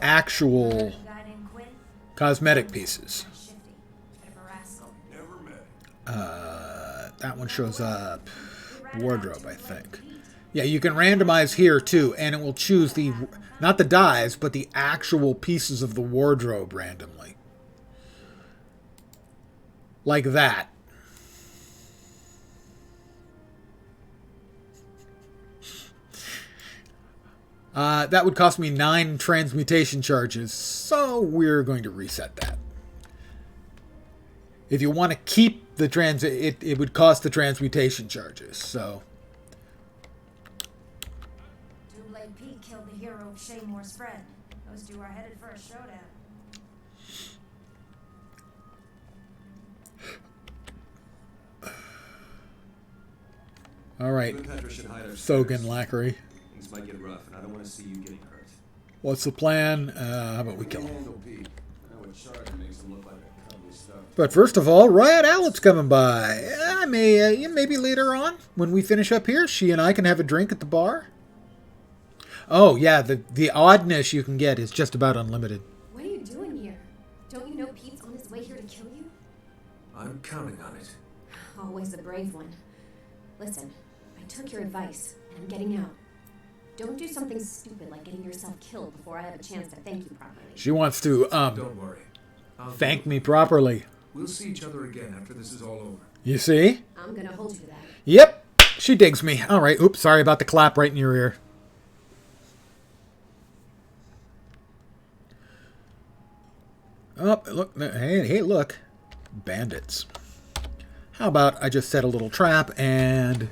actual cosmetic pieces. That one shows up wardrobe, I think. Yeah, you can randomize here too, and it will choose not the dies, but the actual pieces of the wardrobe randomly. Like that. That would cost me 9 transmutation charges, so we're going to reset that. If you want to keep the it would cost the transmutation charges, so. Two-Blade Pete killed the hero of Shaymore's friend. Those two are headed for a showdown. All right, Thogan Lackery. Things might get rough, and I don't want to see you getting hurt. What's the plan? How about we kill him? But first of all, Riot Owlet's coming by. Maybe later on, when we finish up here, she and I can have a drink at the bar. Oh, yeah, the oddness you can get is just about unlimited. What are you doing here? Don't you know Pete's on his way here to kill you? I'm counting on it. Always a brave one. Listen, I took your advice, and I'm getting out. Don't do something stupid like getting yourself killed before I have a chance to thank you properly. She wants to, Don't worry. thank me properly. We'll see each other again after this is all over. You see? I'm gonna hold you to that. Yep, she digs me. All right, oops, sorry about the clap right in your ear. Oh, look, hey, look. Bandits. How about I just set a little trap and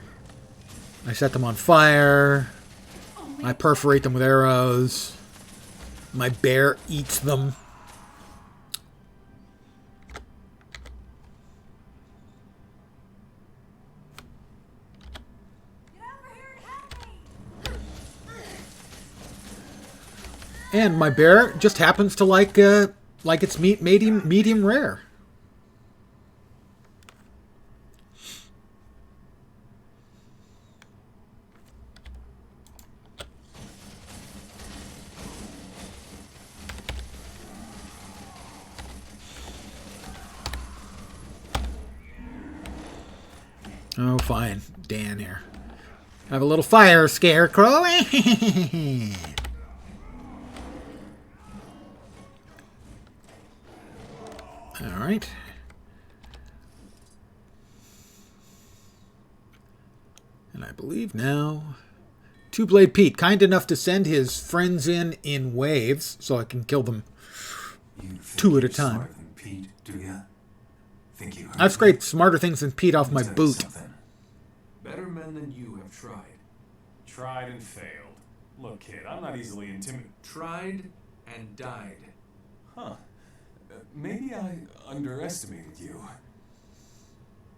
I set them on fire. I perforate them with arrows. My bear eats them. And my bear just happens to like its meat medium rare. Oh, fine. Dan here. Have a little fire, Scarecrow. All right. And I believe now Two-Blade Pete, kind enough to send his friends in waves so I can kill them two at a time. Smarter than Pete, do ya? Think you heard I've scraped smarter things than Pete off my Tell you boot. something. Better men than you have tried. Tried and failed. Look, kid, I'm not easily intimidated. Tried and died. Huh. Maybe I underestimated you.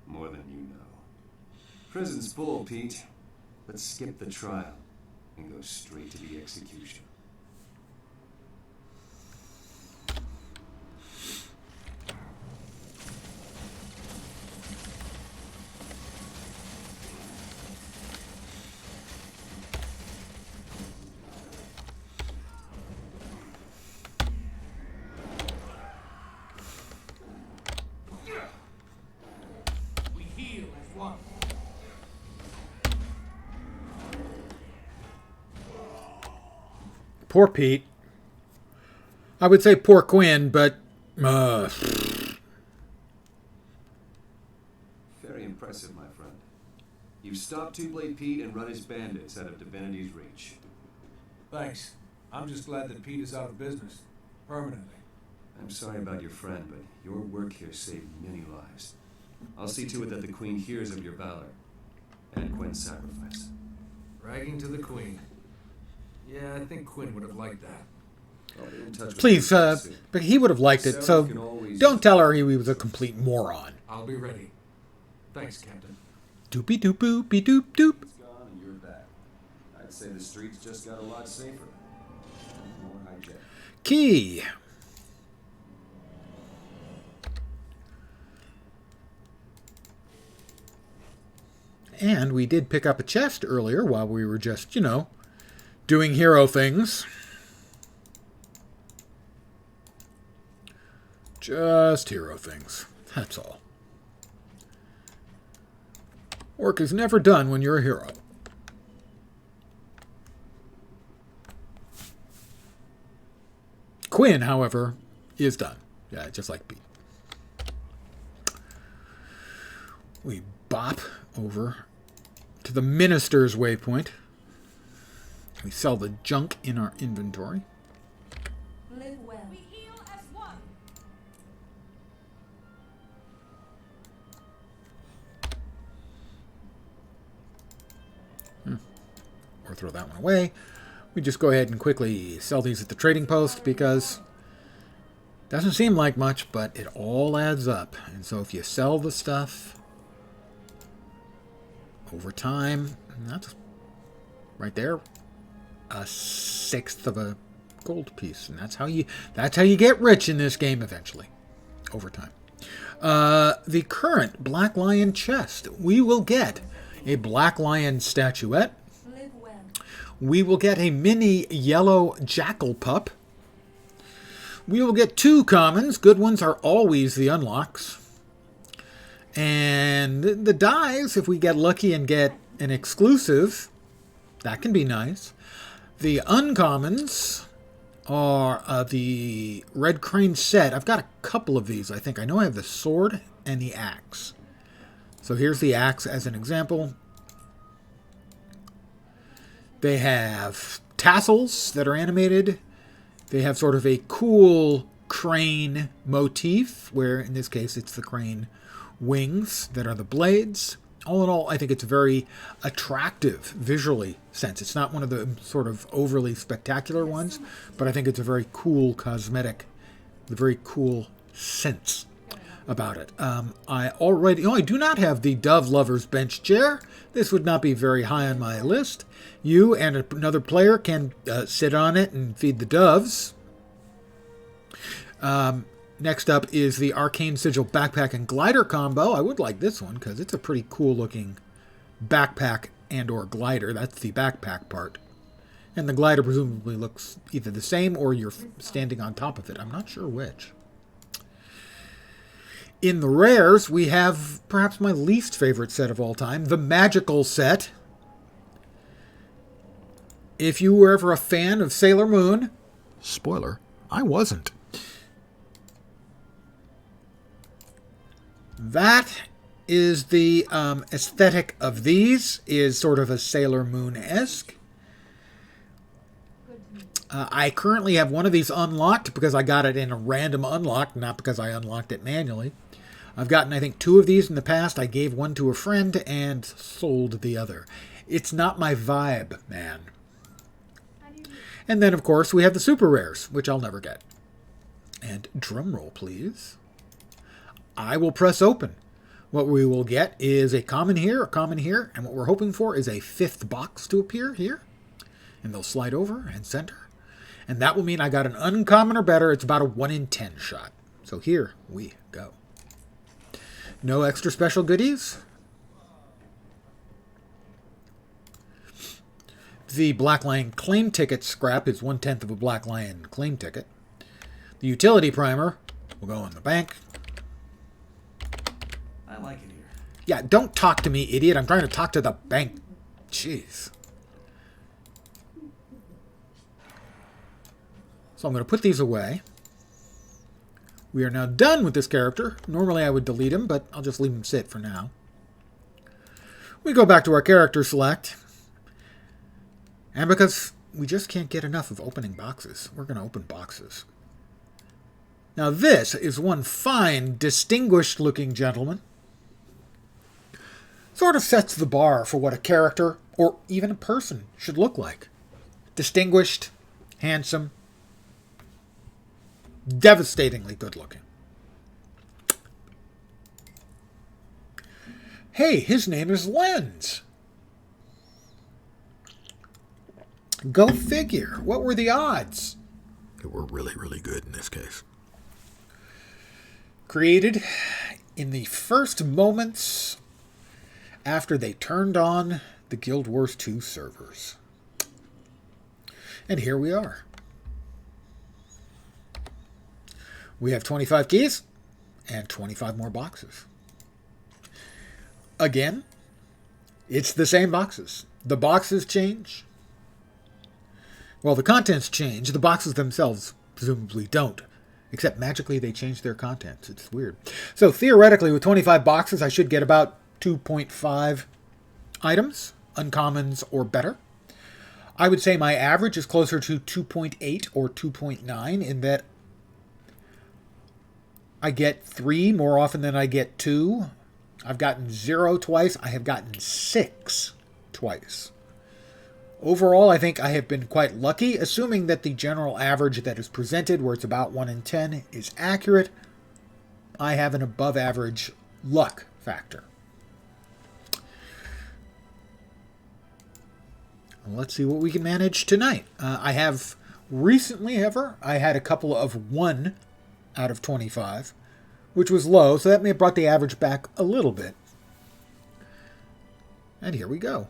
More than you know. Prison's full, Pete. Let's skip the trial and go straight to the execution. Poor Pete. I would say poor Quinn, but... Very impressive, my friend. You've stopped Two-Blade Pete and run his bandits out of Divinity's reach. Thanks. I'm just glad that Pete is out of business. Permanently. I'm sorry about your friend, but your work here saved many lives. I'll see to it that the Queen hears of your valor. And Quinn's sacrifice. Bragging to the Queen. Yeah, I think Quinn would have liked that. I'll be in touch with Please, you soon. but he would have liked it, so don't tell her he was a complete moron. I'll be ready. Thanks, Captain. Doopy doop boopy doop doop. It's gone and you're back. I'd say the streets just got a lot safer. More hijacked. Key. And we did pick up a chest earlier while we were just, you know, doing hero things. Just hero things. That's all. Work is never done when you're a hero. Quinn, however, is done. Yeah, just like Pete. We bop over to the Minister's Waypoint. We sell the junk in our inventory. Live well. We heal as one. Or throw that one away. We just go ahead and quickly sell these at the trading post because it doesn't seem like much, but it all adds up. And so if you sell the stuff over time, that's right there, a sixth of a gold piece, and that's how you get rich in this game eventually, over time. The current Black Lion chest, we will get a Black Lion statuette. We will get a mini yellow jackal pup. We will get 2 commons. Good ones are always the unlocks. And the dies, if we get lucky and get an exclusive, that can be nice. The uncommons are the Red Crane set. I've got a couple of these, I think. I know I have the sword and the axe. So here's the axe as an example. They have tassels that are animated. They have sort of a cool crane motif, where in this case it's the crane wings that are the blades. All in all, I think it's a very attractive visually sense. It's not one of the sort of overly spectacular ones, but I think it's a very cool cosmetic, a very cool sense about it. I do not have the Dove Lover's bench chair. This would not be very high on my list. You and another player can sit on it and feed the doves. Next up is the Arcane Sigil backpack and glider combo. I would like this one because it's a pretty cool looking backpack and or glider. That's the backpack part. And the glider presumably looks either the same or you're standing on top of it. I'm not sure which. In the rares, we have perhaps my least favorite set of all time, the Magical set. If you were ever a fan of Sailor Moon, spoiler, I wasn't. That is the aesthetic of these, is sort of a Sailor Moon-esque. I currently have one of these unlocked because I got it in a random unlock, not because I unlocked it manually. I've gotten, I think, 2 of these in the past. I gave one to a friend and sold the other. It's not my vibe, man. And then, of course, we have the super rares, which I'll never get. And drum roll, please. I will press open. What we will get is a common here, and what we're hoping for is a 5th box to appear here. And they'll slide over and center. And that will mean I got an uncommon or better. It's about a 1 in 10 shot. So here we go. No extra special goodies. The Black Lion claim ticket scrap is 1/10 of a Black Lion claim ticket. The utility primer will go in the bank. I like it here. Yeah, don't talk to me, idiot. I'm trying to talk to the bank. Jeez. So I'm going to put these away. We are now done with this character. Normally I would delete him, but I'll just leave him sit for now. We go back to our character select. And because we just can't get enough of opening boxes, we're going to open boxes. Now this is one fine, distinguished-looking gentleman. Sort of sets the bar for what a character, or even a person, should look like. Distinguished, handsome, devastatingly good-looking. Hey, his name is Lens. Go figure. What were the odds? They were really, really good in this case. Created in the first moments after they turned on the Guild Wars 2 servers. And here we are. We have 25 keys and 25 more boxes. Again, it's the same boxes. The boxes change. Well, the contents change. The boxes themselves presumably don't. Except magically they change their contents. It's weird. So theoretically, with 25 boxes, I should get about 2.5 items, uncommons or better. I would say my average is closer to 2.8 or 2.9 in that I get 3 more often than I get 2. I've gotten 0 twice. I have gotten 6 twice. Overall, I think I have been quite lucky, assuming that the general average that is presented, where it's about 1 in 10, is accurate. I have an above average luck factor. Let's see what we can manage tonight. I have recently, I had a couple of 1 out of 25, which was low, so that may have brought the average back a little bit. And here we go.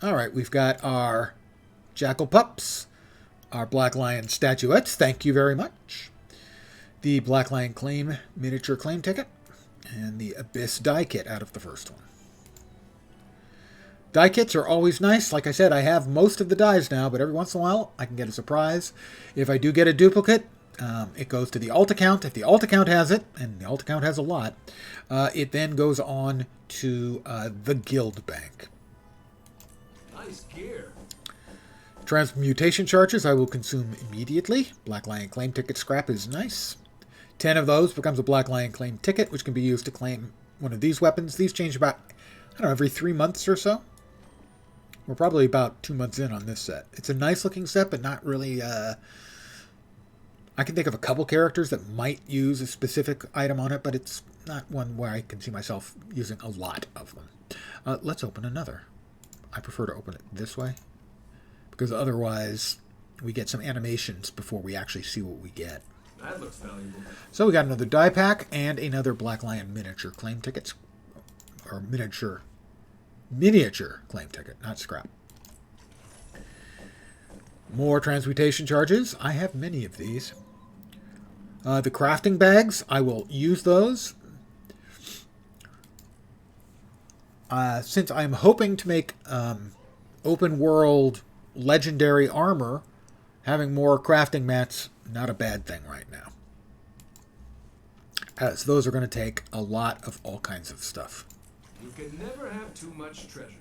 All right, we've got our Jackal Pups, our Black Lion statuettes, thank you very much, the Black Lion Claim miniature claim ticket, and the Abyss die kit out of the first one. Die kits are always nice. Like I said, I have most of the dies now, but every once in a while I can get a surprise. If I do get a duplicate, it goes to the alt account. If the alt account has it, and the alt account has a lot, it then goes on to the guild bank. Nice gear. Transmutation charges I will consume immediately. Black Lion Claim ticket scrap is nice. 10 of those becomes a Black Lion Claim ticket, which can be used to claim one of these weapons. These change about, I don't know, every 3 months or so. We're probably about 2 months in on this set. It's a nice looking set, but not really... I can think of a couple characters that might use a specific item on it, but it's not one where I can see myself using a lot of them. Let's open another. I prefer to open it this way, because otherwise we get some animations before we actually see what we get. That looks valuable. So we got another die pack and another Black Lion miniature claim tickets, or miniature claim ticket, not scrap. More transmutation charges. I have many of these. The crafting bags, I will use those. Since I'm hoping to make open world legendary armor, having more crafting mats, not a bad thing right now. As those are going to take a lot of all kinds of stuff. You can never have too much treasure.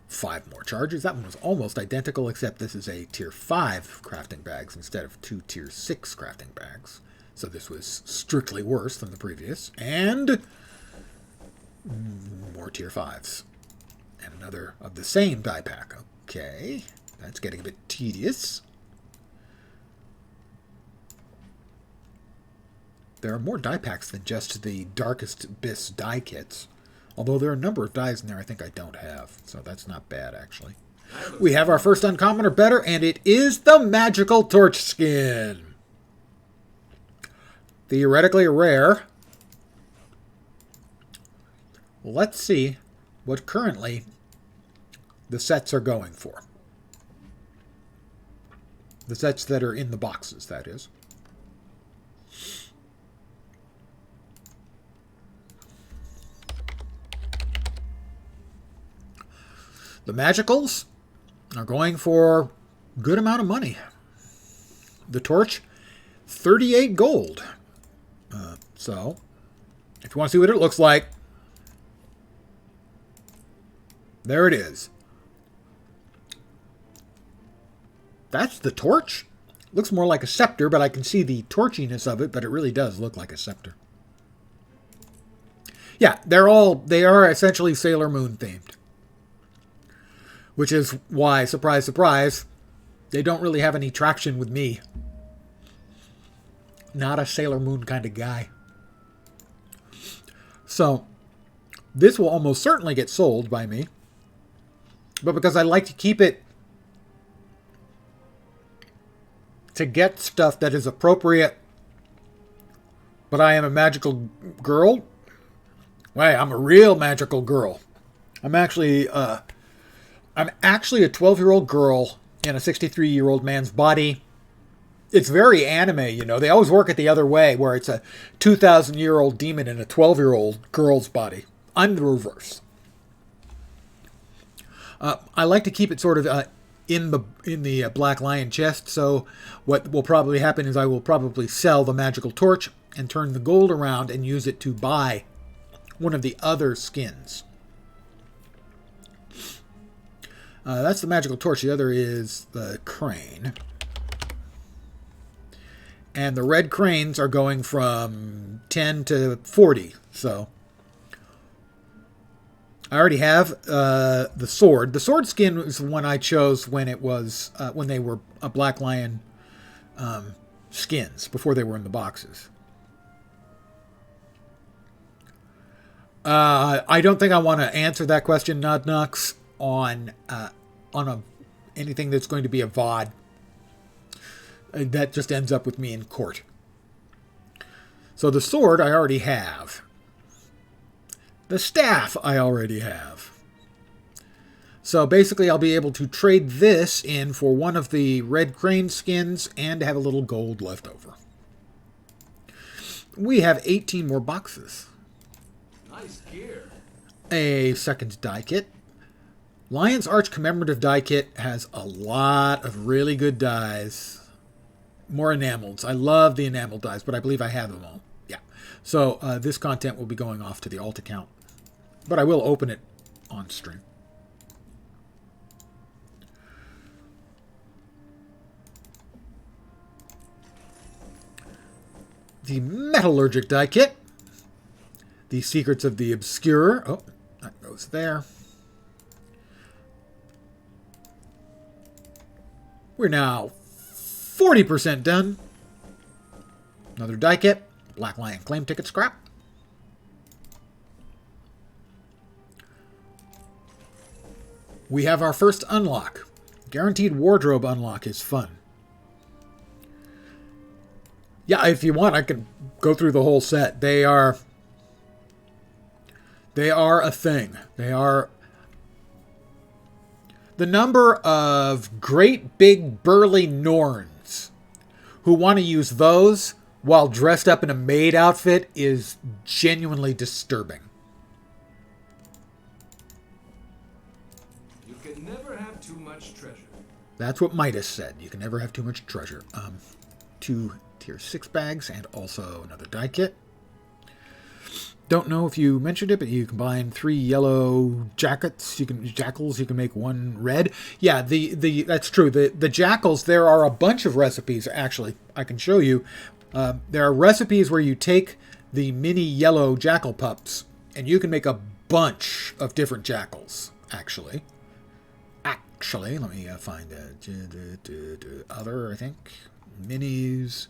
5 more charges. That one was almost identical, except this is a tier 5 crafting bags instead of 2 tier 6 crafting bags. So this was strictly worse than the previous. And more tier 5s. And another of the same die pack. Okay, that's getting a bit tedious. There are more die packs than just the Darkest Abyss die kits. Although there are a number of dies in there I think I don't have. So that's not bad, actually. We have our first uncommon or better, and it is the Magical Torch Skin. Theoretically rare. Let's see what currently the sets are going for. The sets that are in the boxes, that is. The Magicals are going for a good amount of money. The torch, 38 gold. So, if you want to see what it looks like, there it is. That's the torch. Looks more like a scepter, but I can see the torchiness of it, but it really does look like a scepter. Yeah, they are essentially Sailor Moon themed. Which is why, surprise, surprise, they don't really have any traction with me. Not a Sailor Moon kind of guy. So, this will almost certainly get sold by me. But because I like to keep it to get stuff that is appropriate, but I am a magical girl. Wait, I'm a real magical girl. I'm actually a 12-year-old girl in a 63-year-old man's body. It's very anime, you know. They always work it the other way, where it's a 2,000-year-old demon in a 12-year-old girl's body. I'm the reverse. I like to keep it sort of in the Black Lion chest. So what will probably happen is I will probably sell the magical torch and turn the gold around and use it to buy one of the other skins. That's the magical torch. The other is the crane. And the red cranes are going from 10 to 40. So I already have the sword. The sword skin was the one I chose when it was when they were a Black Lion skins before they were in the boxes. I don't think I want to answer that question, Nodnux, on anything that's going to be a VOD. That just ends up with me in court. So the sword I already have. The staff I already have. So basically I'll be able to trade this in for one of the red crane skins and have a little gold left over. We have 18 more boxes. Nice gear. A second die kit. Lion's Arch commemorative die kit has a lot of really good dies. More enamels. I love the enamel dies, but I believe I have them all. Yeah. So this content will be going off to the alt account. But I will open it on stream. The Metallurgic die kit. The Secrets of the Obscure. Oh, that goes there. We're now 40% done. Another die kit. Black Lion claim ticket scrap. We have our first unlock. Guaranteed wardrobe unlock is fun. Yeah, if you want, I can go through the whole set. They are a thing. They are the number of great big burly Norns who want to use those while dressed up in a maid outfit is genuinely disturbing. You can never have too much treasure. That's what Midas said. You can never have too much treasure. 2 tier 6 bags and also another die kit. Don't know if you mentioned it, but you combine 3 yellow jackets. Jackals. You can make 1 red. Yeah, that's true. The jackals. There are a bunch of recipes. Actually, I can show you. There are recipes where you take the mini yellow jackal pups, and you can make a bunch of different jackals. Actually, let me find the other. I think minis.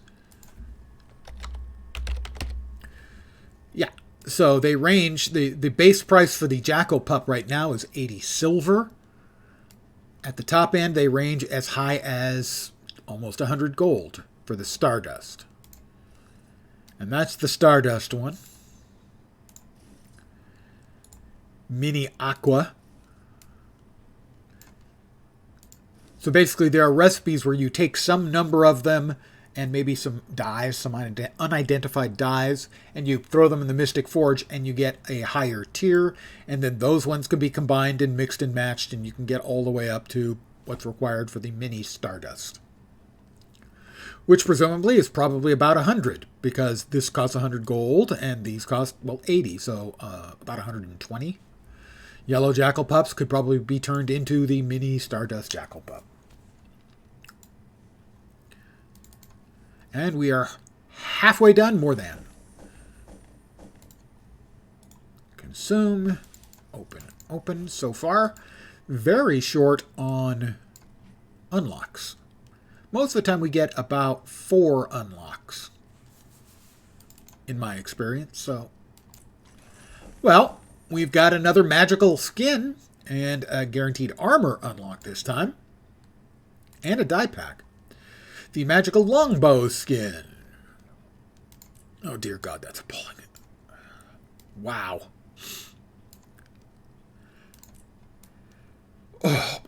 Yeah. So they range, the base price for the Jackal Pup right now is 80 silver. At the top end, they range as high as almost 100 gold for the Stardust. And that's the Stardust one. Mini Aqua. So basically there are recipes where you take some number of them and maybe some dyes, some unidentified dyes, and you throw them in the Mystic Forge and you get a higher tier, and then those ones can be combined and mixed and matched, and you can get all the way up to what's required for the mini Stardust. Which presumably is probably about 100, because this costs 100 gold, and these cost, well, 80, so about 120. Yellow Jackal Pups could probably be turned into the mini Stardust Jackal Pup. And we are halfway done, more than. Consume, open. So far, very short on unlocks. Most of the time we get about 4 unlocks, in my experience. So, well, we've got another magical skin and a guaranteed armor unlock this time, and a die pack. The magical longbow skin. Oh dear God, that's appalling. Wow. Oh.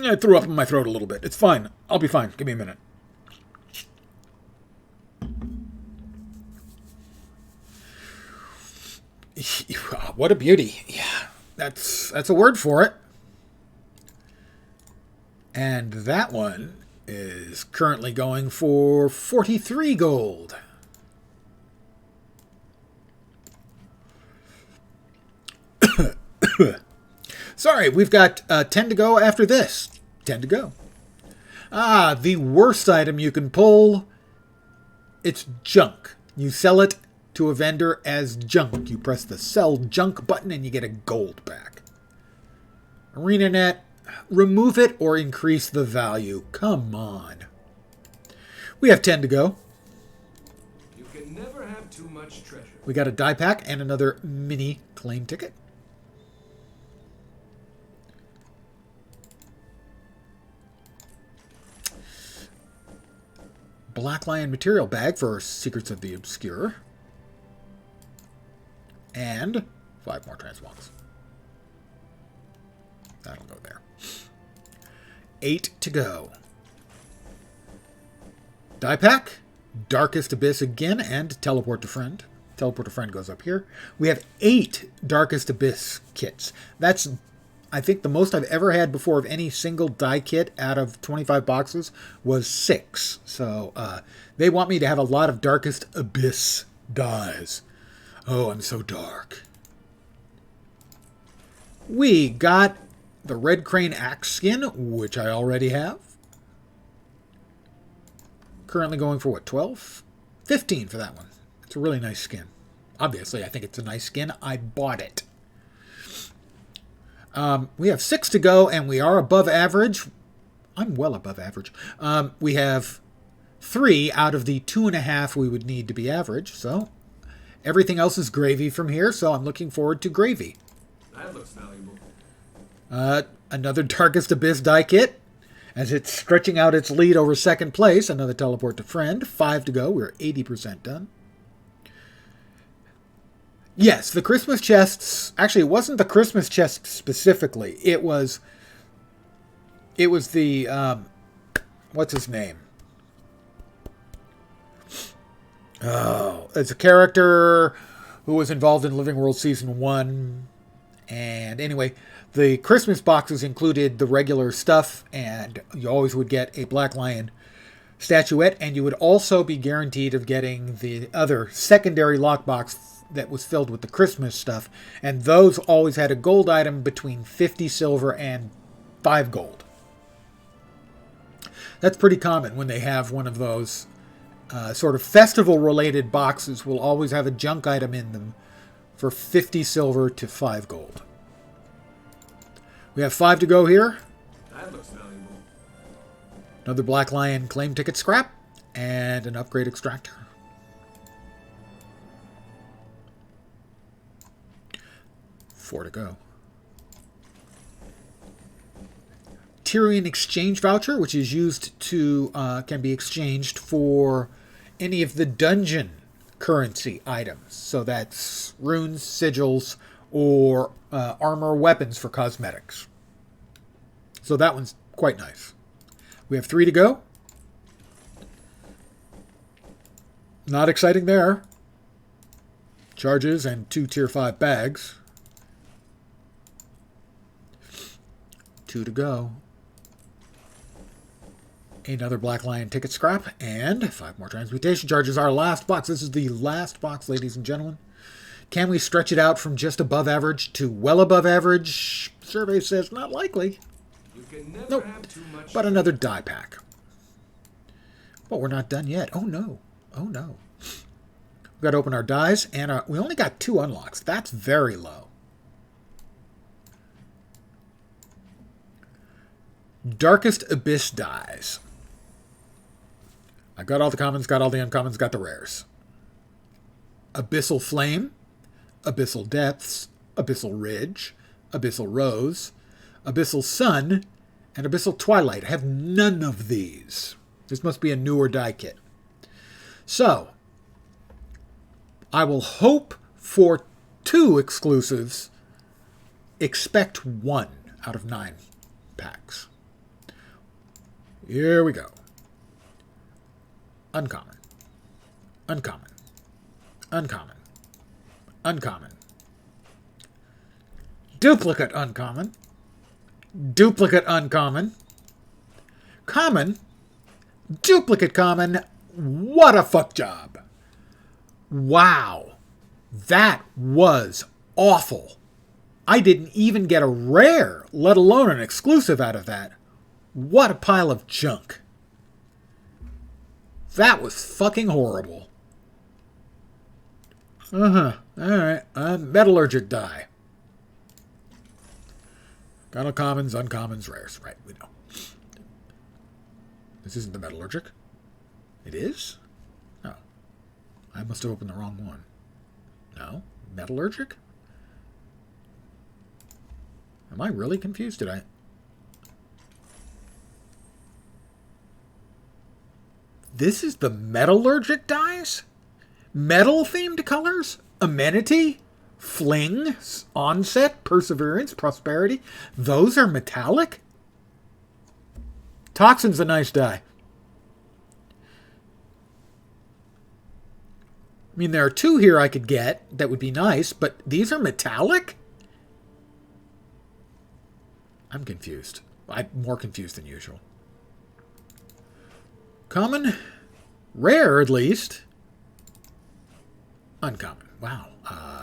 I threw up in my throat a little bit. It's fine. I'll be fine. Give me a minute. What a beauty. Yeah, that's a word for it. And that one is currently going for 43 gold. Sorry, we've got 10 to go after this. 10 to go. Ah, the worst item you can pull. It's junk. You sell it to a vendor as junk. You press the sell junk button and you get a gold back. ArenaNet, remove it or increase the value. Come on. We have 10 to go. You can never have too much treasure. We got a die pack and another mini claim ticket. Black Lion material bag for Secrets of the Obscure. And 5 more transmogs. That'll go there. 8 to go. Die pack, Darkest Abyss again, and Teleport to Friend. Teleport to Friend goes up here. We have 8 Darkest Abyss kits. That's, I think, the most I've ever had before of any single die kit out of 25 boxes was 6. So they want me to have a lot of Darkest Abyss dies. Oh, I'm so dark. We got the Red Crane Axe skin, which I already have. Currently going for what, 12? 15 for that one. It's a really nice skin. Obviously, I think it's a nice skin. I bought it. We have 6 to go, and we are above average. I'm well above average. We have 3 out of the 2.5 we would need to be average, so everything else is gravy from here, so I'm looking forward to gravy. That looks valuable. Another Darkest Abyss die kit, as it's stretching out its lead over second place. Another Teleport to Friend. 5 to go. We're 80% done. Yes, the Christmas chests. Actually, it wasn't the Christmas chest specifically. It was the what's his name? Oh, it's a character who was involved in Living World Season 1. And anyway, the Christmas boxes included the regular stuff, and you always would get a Black Lion statuette, and you would also be guaranteed of getting the other secondary lockbox that was filled with the Christmas stuff, and those always had a gold item between 50 silver and 5 gold. That's pretty common when they have one of those sort of festival-related boxes will always have a junk item in them for 50 silver to 5 gold. We have 5 to go here. That looks valuable. Another Black Lion claim ticket scrap and an upgrade extractor. Four to go. Tyrion exchange voucher, which is used to can be exchanged for any of the dungeon currency items. So that's runes, sigils, or armor weapons for cosmetics. So that one's quite nice. We have 3 to go. Not exciting there. Charges and 2 tier 5 bags. 2 to go. Another Black Lion ticket scrap, and 5 more transmutation charges. Our last box. This is the last box, ladies and gentlemen. Can we stretch it out from just above average to well above average? Survey says not likely. You can never Nope. have too much. But another die pack. But we're not done yet. Oh no. Oh no. We've got to open our dies, and we only got 2 unlocks. That's very low. Darkest Abyss dies. I got all the commons, got all the uncommons, got the rares. Abyssal Flame, Abyssal Depths, Abyssal Ridge, Abyssal Rose, Abyssal Sun, and Abyssal Twilight. I have none of these. This must be a newer die kit. So, I will hope for 2 exclusives. Expect 1 out of 9 packs. Here we go. Uncommon. Uncommon. Uncommon. Uncommon. Duplicate uncommon. Duplicate uncommon. Common. Duplicate common. What a fuck job. Wow. That was awful. I didn't even get a rare, let alone an exclusive out of that. What a pile of junk. That was fucking horrible. Alright. Metallurgic die. Got uncommons, uncommons, rares. Right, we know. This isn't the metallurgic. It is? No. I must have opened the wrong one. No? Metallurgic? Am I really confused? Did I... This is the metallurgic dies? Metal-themed colors? Amenity? Fling? Onset? Perseverance? Prosperity? Those are metallic? Toxin's a nice die. I mean, there are 2 here I could get that would be nice, but these are metallic? I'm confused. I'm more confused than usual. Common. Rare, at least. Uncommon. Wow.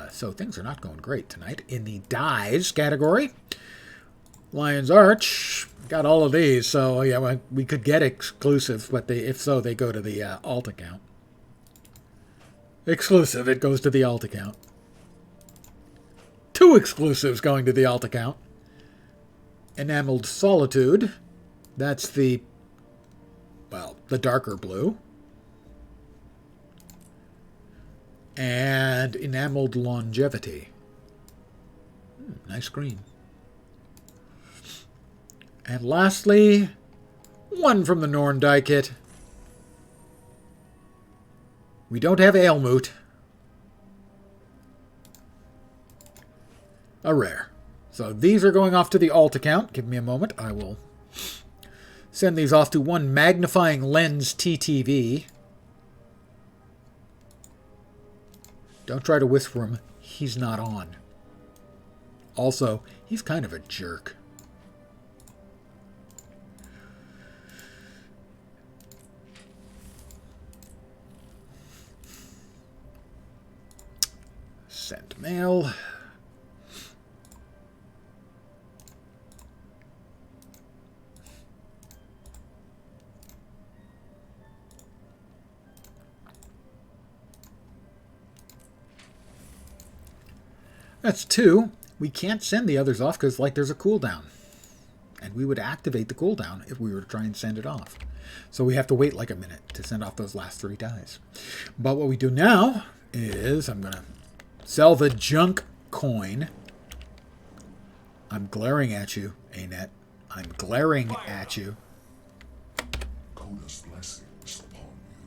So things are not going great tonight. In the dies category, Lion's Arch. Got all of these, so yeah, we could get exclusives, but if so, they go to the alt account. Exclusive, it goes to the alt account. 2 exclusives going to the alt account. Enameled Solitude. That's the, well, the darker blue. And Enameled Longevity. Nice green. And lastly, 1 from the Norn die kit. We don't have Ailmoot. A rare. So these are going off to the alt account. Give me a moment. I will send these off to one magnifying lens TTV. Don't try to whisper him. He's not on. Also, he's kind of a jerk. Sent mail. That's 2. We can't send the others off because, like, there's a cooldown. And we would activate the cooldown if we were to try and send it off. So we have to wait like a minute to send off those last 3 dies. But what we do now is I'm going to sell the junk coin. I'm glaring at you, Anet. I'm glaring at you. Coda's blessings upon you.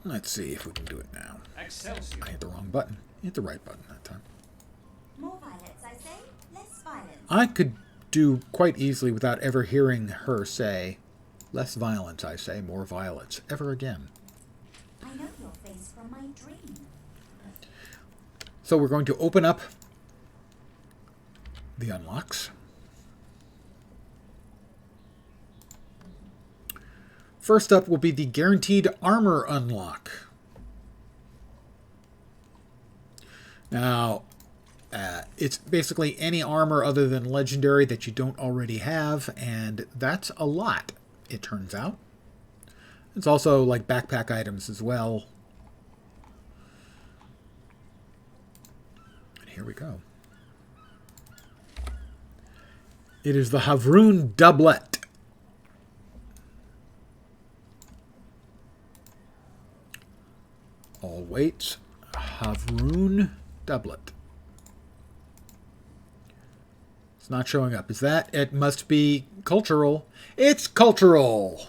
Let's see if we can do it now. Excelsior. I hit the wrong button. Hit the right button that time. More violets, I say. Less violence. I could do quite easily without ever hearing her say, less violence, I say, more violence, ever again. dream. So we're going to open up the unlocks. First up will be the guaranteed armor unlock. Now, it's basically any armor other than legendary that you don't already have, and that's a lot, it turns out. It's also like backpack items as well. And here we go. It is the Havroon doublet. All weights, Havroon doublet. It's not showing up. Is that? It must be cultural. It's cultural.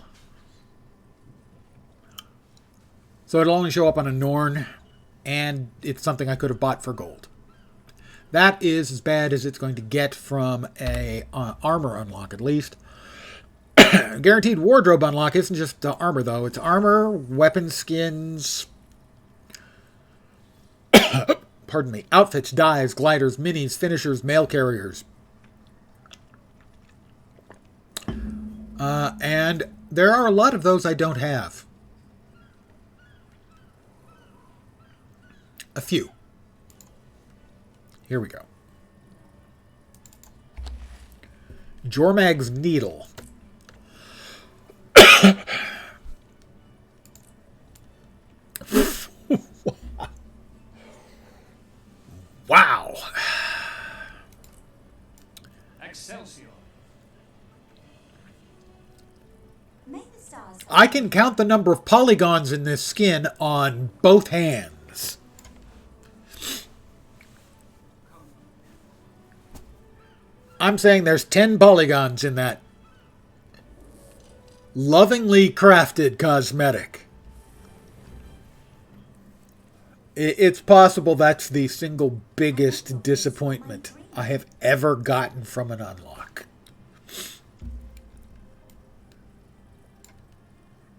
So it'll only show up on a Norn, and it's something I could have bought for gold. That is as bad as it's going to get from a armor unlock, at least. Guaranteed wardrobe unlock isn't just armor, though. It's armor, weapon skins, pardon me, outfits, dyes, gliders, minis, finishers, mail carriers. And there are a lot of those I don't have. A few. Here we go. Jormag's Needle. Wow. Excelsior. I can count the number of polygons in this skin on both hands. I'm saying there's 10 polygons in that lovingly crafted cosmetic. It's possible that's the single biggest disappointment I have ever gotten from an unlock.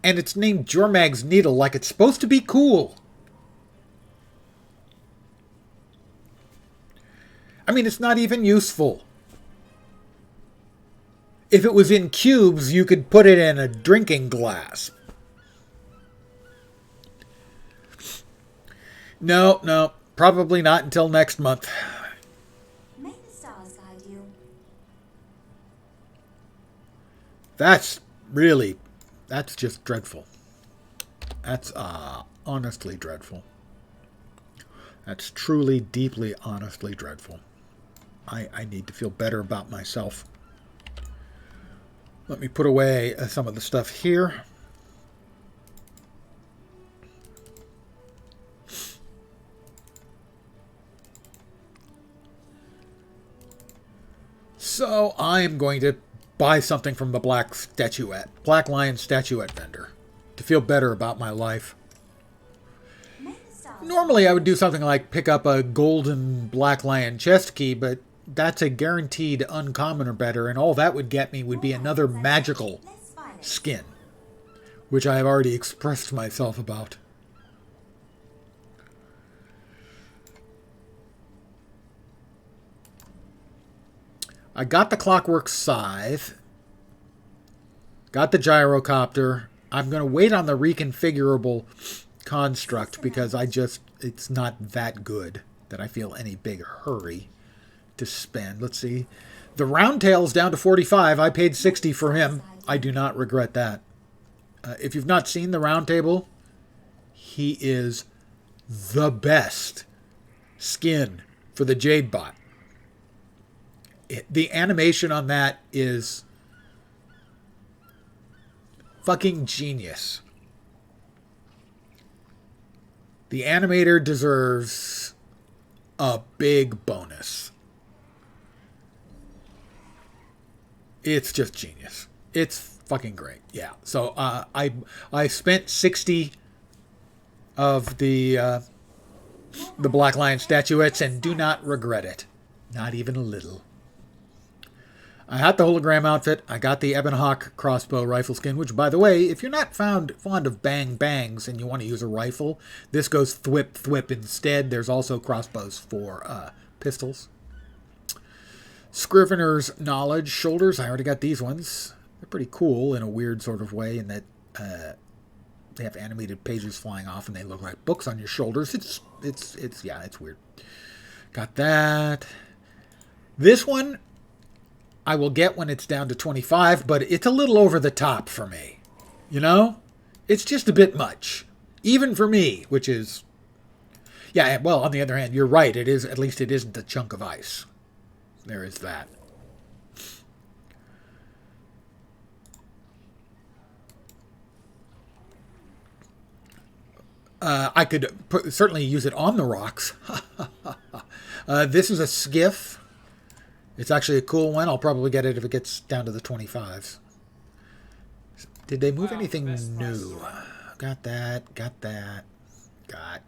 And it's named Jormag's Needle like it's supposed to be cool. I mean, it's not even useful. If it was in cubes, you could put it in a drinking glass. No, probably not until next month. May the stars guide you. That's just dreadful. That's honestly dreadful. That's truly, deeply, honestly dreadful. I need to feel better about myself. Let me put away some of the stuff here. So I'm going to buy something from the Black Lion statuette vendor to feel better about my life. Normally I would do something like pick up a golden Black Lion chest key, but that's a guaranteed uncommon or better, and all that would get me would be another magical skin, which I have already expressed myself about. I got the Clockwork Scythe, got the Gyrocopter. I'm going to wait on the reconfigurable construct because it's not that good that I feel any big hurry to spend. Let's see. The Roundtail's down to 45. I paid 60 for him. I do not regret that. If you've not seen the Round Table, he is the best skin for the Jade Bot. The animation on that is fucking genius. The animator deserves a big bonus. It's just genius. It's fucking great. Yeah. So I spent 60 of the Black Lion statuettes and do not regret it. Not even a little. I got the hologram outfit. I got the Ebon Hawk crossbow rifle skin, which, by the way, if you're not fond of bang bangs and you want to use a rifle, this goes thwip thwip instead. There's also crossbows for pistols. Scrivener's Knowledge shoulders. I already got these ones. They're pretty cool in a weird sort of way in that they have animated pages flying off and they look like books on your shoulders. It's weird. Got that. This one I will get when it's down to 25, but it's a little over the top for me. You know? It's just a bit much. Even for me, which is... Yeah, well, on the other hand, you're right. It is, at least it isn't a chunk of ice. There is that. I could certainly use it on the rocks. This is a skiff. It's actually a cool one. I'll probably get it if it gets down to the 25s. Did they move anything new? Got that. Got that. Got.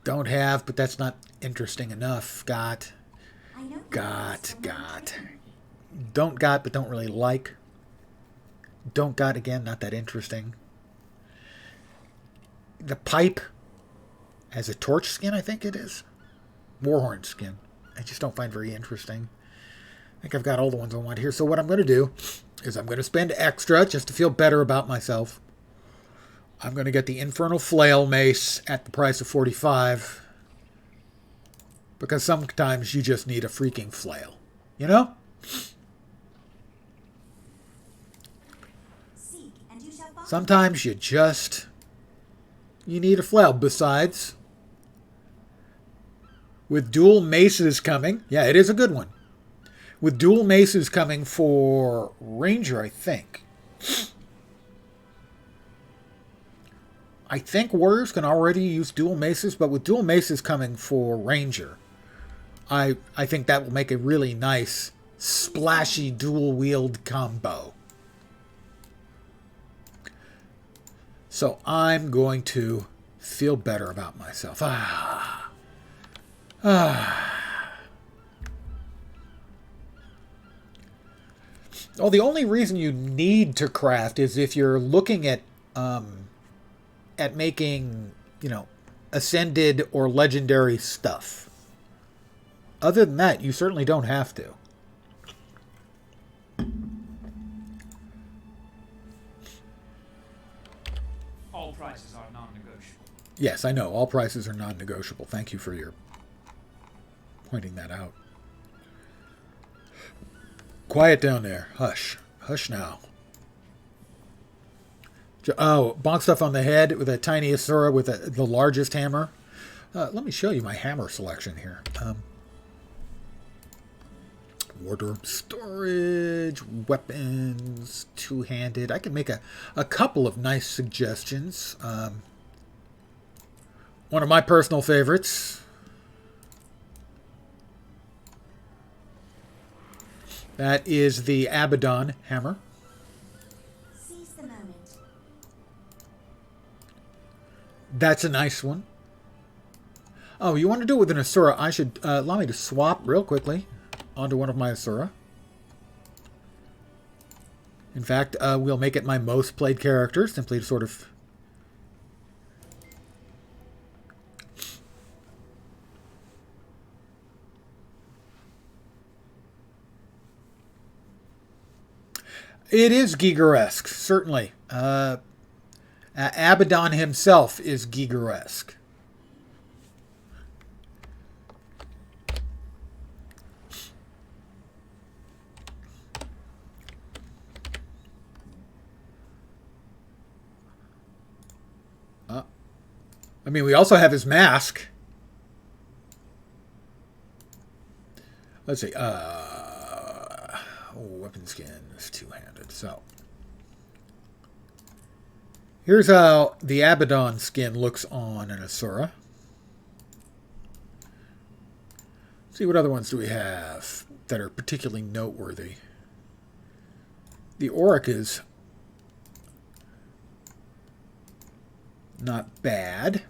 Don't have, but that's not interesting enough. Got. Don't got, but don't really like. Don't got, again, not that interesting. The pipe has a torch skin, I think it is. Warhorn skin. I just don't find very interesting. I think I've got all the ones I want here. So what I'm going to do is I'm going to spend extra just to feel better about myself. I'm going to get the Infernal Flail Mace at the price of 45. Because sometimes you just need a freaking flail. You know? Sometimes you need a flail. Besides, with dual maces coming, yeah, it is a good one. With dual maces coming for Ranger, I think Warriors can already use dual maces, but with dual maces coming for Ranger, I think that will make a really nice, splashy dual-wield combo. So I'm going to feel better about myself. Well, the only reason you need to craft is if you're looking at making, ascended or legendary stuff. Other than that, you certainly don't have to. All prices are non-negotiable. Yes, I know. All prices are non-negotiable. Thank you for your pointing that out. Quiet down there. Hush. Hush now. Oh, bonk stuff on the head with a tiny Asura with the largest hammer. Let me show you my hammer selection here. Wardrobe storage, weapons, two-handed. I can make a couple of nice suggestions. One of my personal favorites. That is the Abaddon hammer. Seize the moment. That's a nice one. Oh, you want to do it with an Asura? I should allow me to swap real quickly onto one of my Asura. In fact, we'll make it my most played character, simply to sort of... It is Giger-esque, certainly. Abaddon himself is Giger-esque. I mean, we also have his mask. Let's see. Weapon skin is two-handed. So, here's how the Abaddon skin looks on an Asura. Let's see, what other ones do we have that are particularly noteworthy? The Auric is not bad.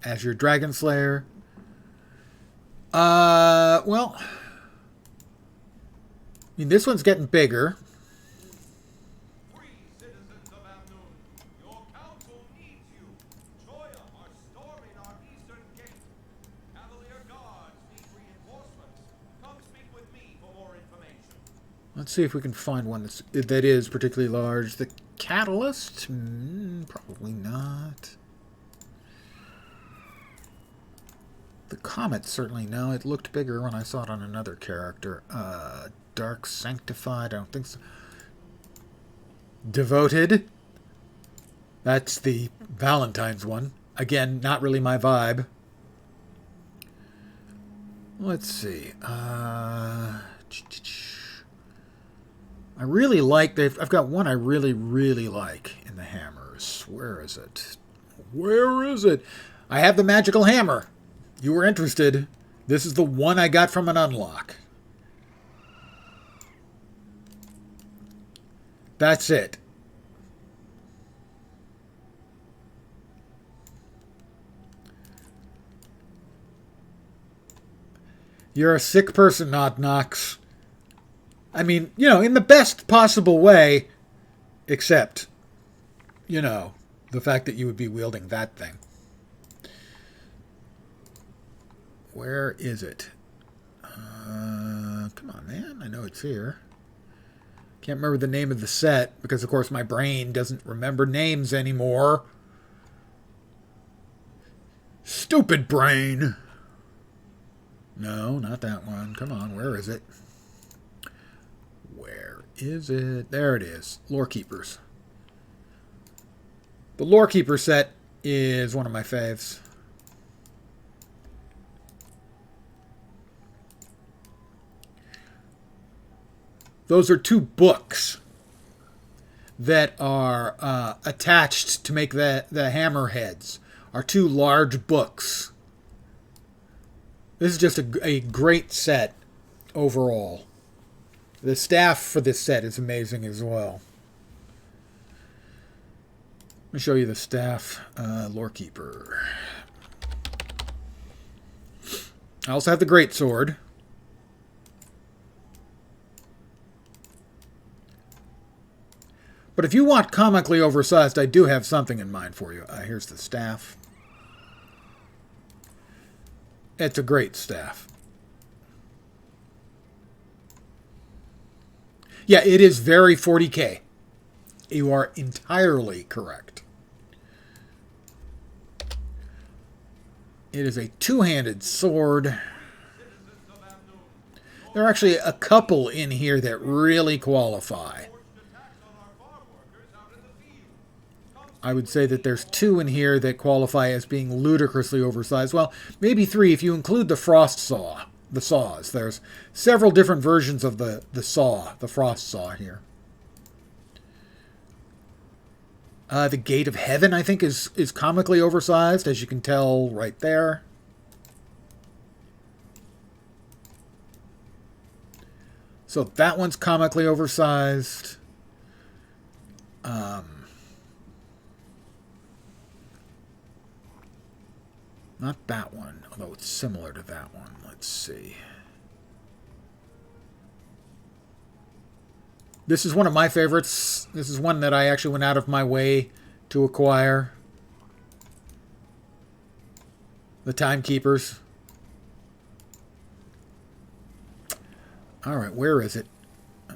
As your Dragon Slayer. Well, I mean, this one's getting bigger. Free citizens of Amnoon, your council needs you. Choya are storming our eastern gate. Cavalier guards need reinforcements. Come speak with me for more information. Let's see if we can find one that is particularly large. The Catalyst? Probably not. The Comet, certainly no. It looked bigger when I saw it on another character. Dark Sanctified, I don't think so. Devoted. That's the Valentine's one. Again, not really my vibe. Let's see. I really like... I've got one I really, really like in the hammers. Where is it? Where is it? I have the magical hammer. You were interested. This is the one I got from an unlock. That's it. You're a sick person, Knox. I mean, you know, in the best possible way, except, you know, the fact that you would be wielding that thing. Where is it? Come on, man. I know it's here. Can't remember the name of the set because, of course, my brain doesn't remember names anymore. Stupid brain. No, not that one. Come on, where is it? Where is it? There it is. Lore Keepers. The Lore Keeper set is one of my faves. Those are two books that are attached to make the hammerheads. Are two large books. This is just a great set overall. The staff for this set is amazing as well. Let me show you the staff. Lore Keeper. I also have the Greatsword. But if you want comically oversized, I do have something in mind for you. Here's the staff. It's a great staff. Yeah, it is very 40K. You are entirely correct. It is a two-handed sword. There are actually a couple in here that really qualify. I would say that there's two in here that qualify as being ludicrously oversized. Well, maybe three if you include the frost saw, the saws. There's several different versions of the saw, the frost saw here. The Gate of Heaven, I think, is comically oversized, as you can tell right there. So that one's comically oversized. Not that one, although it's similar to that one. Let's see. This is one of my favorites. This is one that I actually went out of my way to acquire. The Timekeepers. Alright, where is it?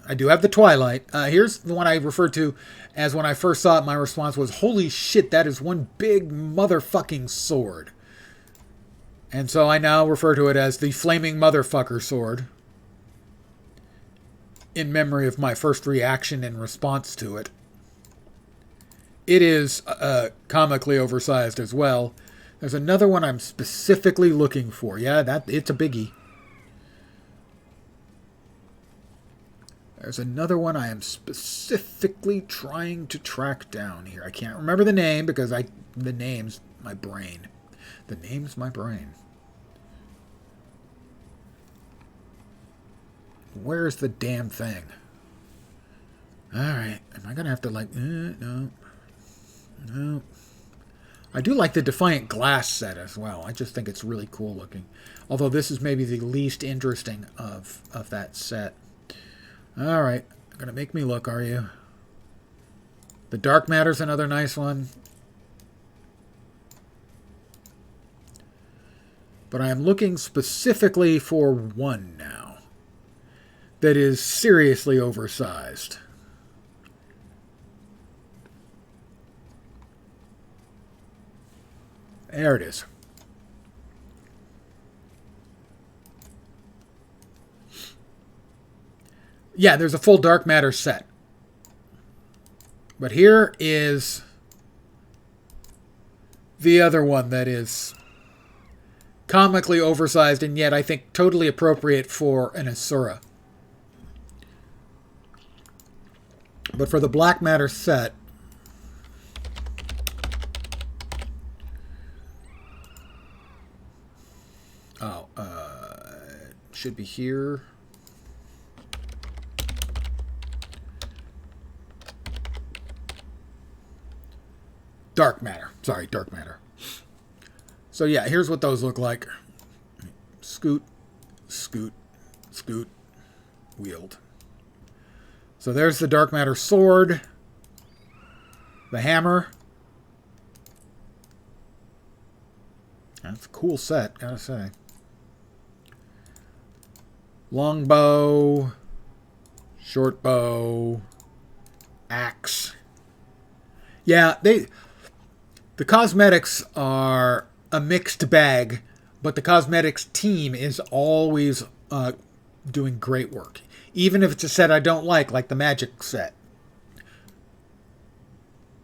I do have the Twilight. Here's the one I referred to as when I first saw it. My response was, holy shit, that is one big motherfucking sword. And so I now refer to it as the Flaming Motherfucker Sword. In memory of my first reaction in response to it. It is comically oversized as well. There's another one I'm specifically looking for. Yeah, it's a biggie. There's another one I am specifically trying to track down here. I can't remember the name because the name's my brain. The name's my brain. Where's the damn thing? Alright. Am I going to have to no. No. I do like the Defiant Glass set as well. I just think it's really cool looking. Although this is maybe the least interesting of that set. Alright. You're going to make me look, are you? The Dark Matter's another nice one. But I am looking specifically for one now that is seriously oversized. There it is. Yeah, there's a full Dark Matter set. But here is the other one that is comically oversized and yet I think totally appropriate for an Asura. But for the Black Matter set, it should be here. Dark Matter. Sorry, Dark Matter. So yeah, here's what those look like. Scoot, scoot, scoot, wield. So there's the Dark Matter sword. The hammer. That's a cool set, gotta say. Long bow. Short bow. Axe. Yeah, the cosmetics are a mixed bag, but the cosmetics team is always doing great work. Even if it's a set I don't like the Magic set.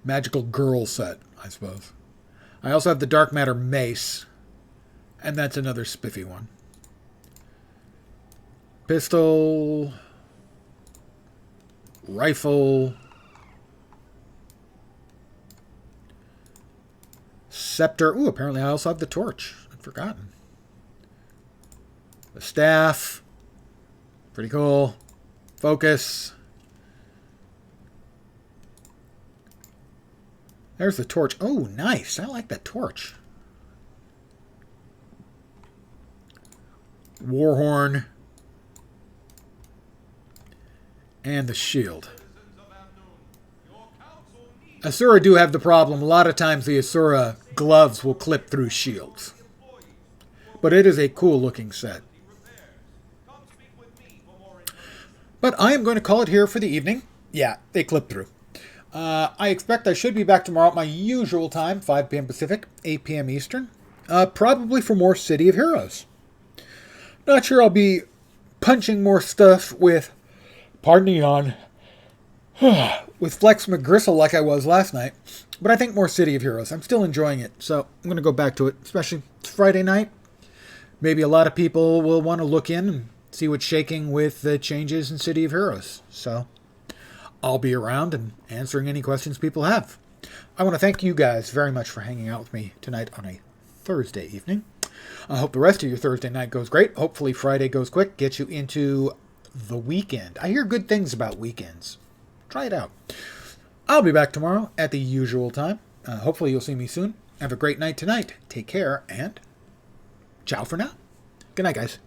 Magical Girl set, I suppose. I also have the Dark Matter Mace, and that's another spiffy one. Pistol. Rifle. Scepter. Ooh, apparently I also have the torch. I'd forgotten. The staff. Pretty cool. Focus. There's the torch. Oh, nice. I like that torch. Warhorn. And the shield. Asura do have the problem. A lot of times the Asura gloves will clip through shields. But it is a cool looking set. But I am going to call it here for the evening. Yeah, they clip through. I expect I should be back tomorrow at my usual time, 5 p.m. Pacific, 8 p.m. Eastern. Probably for more City of Heroes. Not sure I'll be punching more stuff with, pardon the yawn, with Flex McGristle like I was last night. But I think more City of Heroes. I'm still enjoying it, so I'm going to go back to it, especially it's Friday night. Maybe a lot of people will want to look in and see what's shaking with the changes in City of Heroes. So I'll be around and answering any questions people have. I want to thank you guys very much for hanging out with me tonight on a Thursday evening. I hope the rest of your Thursday night goes great. Hopefully Friday goes quick, gets you into the weekend. I hear good things about weekends. Try it out. I'll be back tomorrow at the usual time. Hopefully you'll see me soon. Have a great night tonight. Take care, and ciao for now. Good night, guys.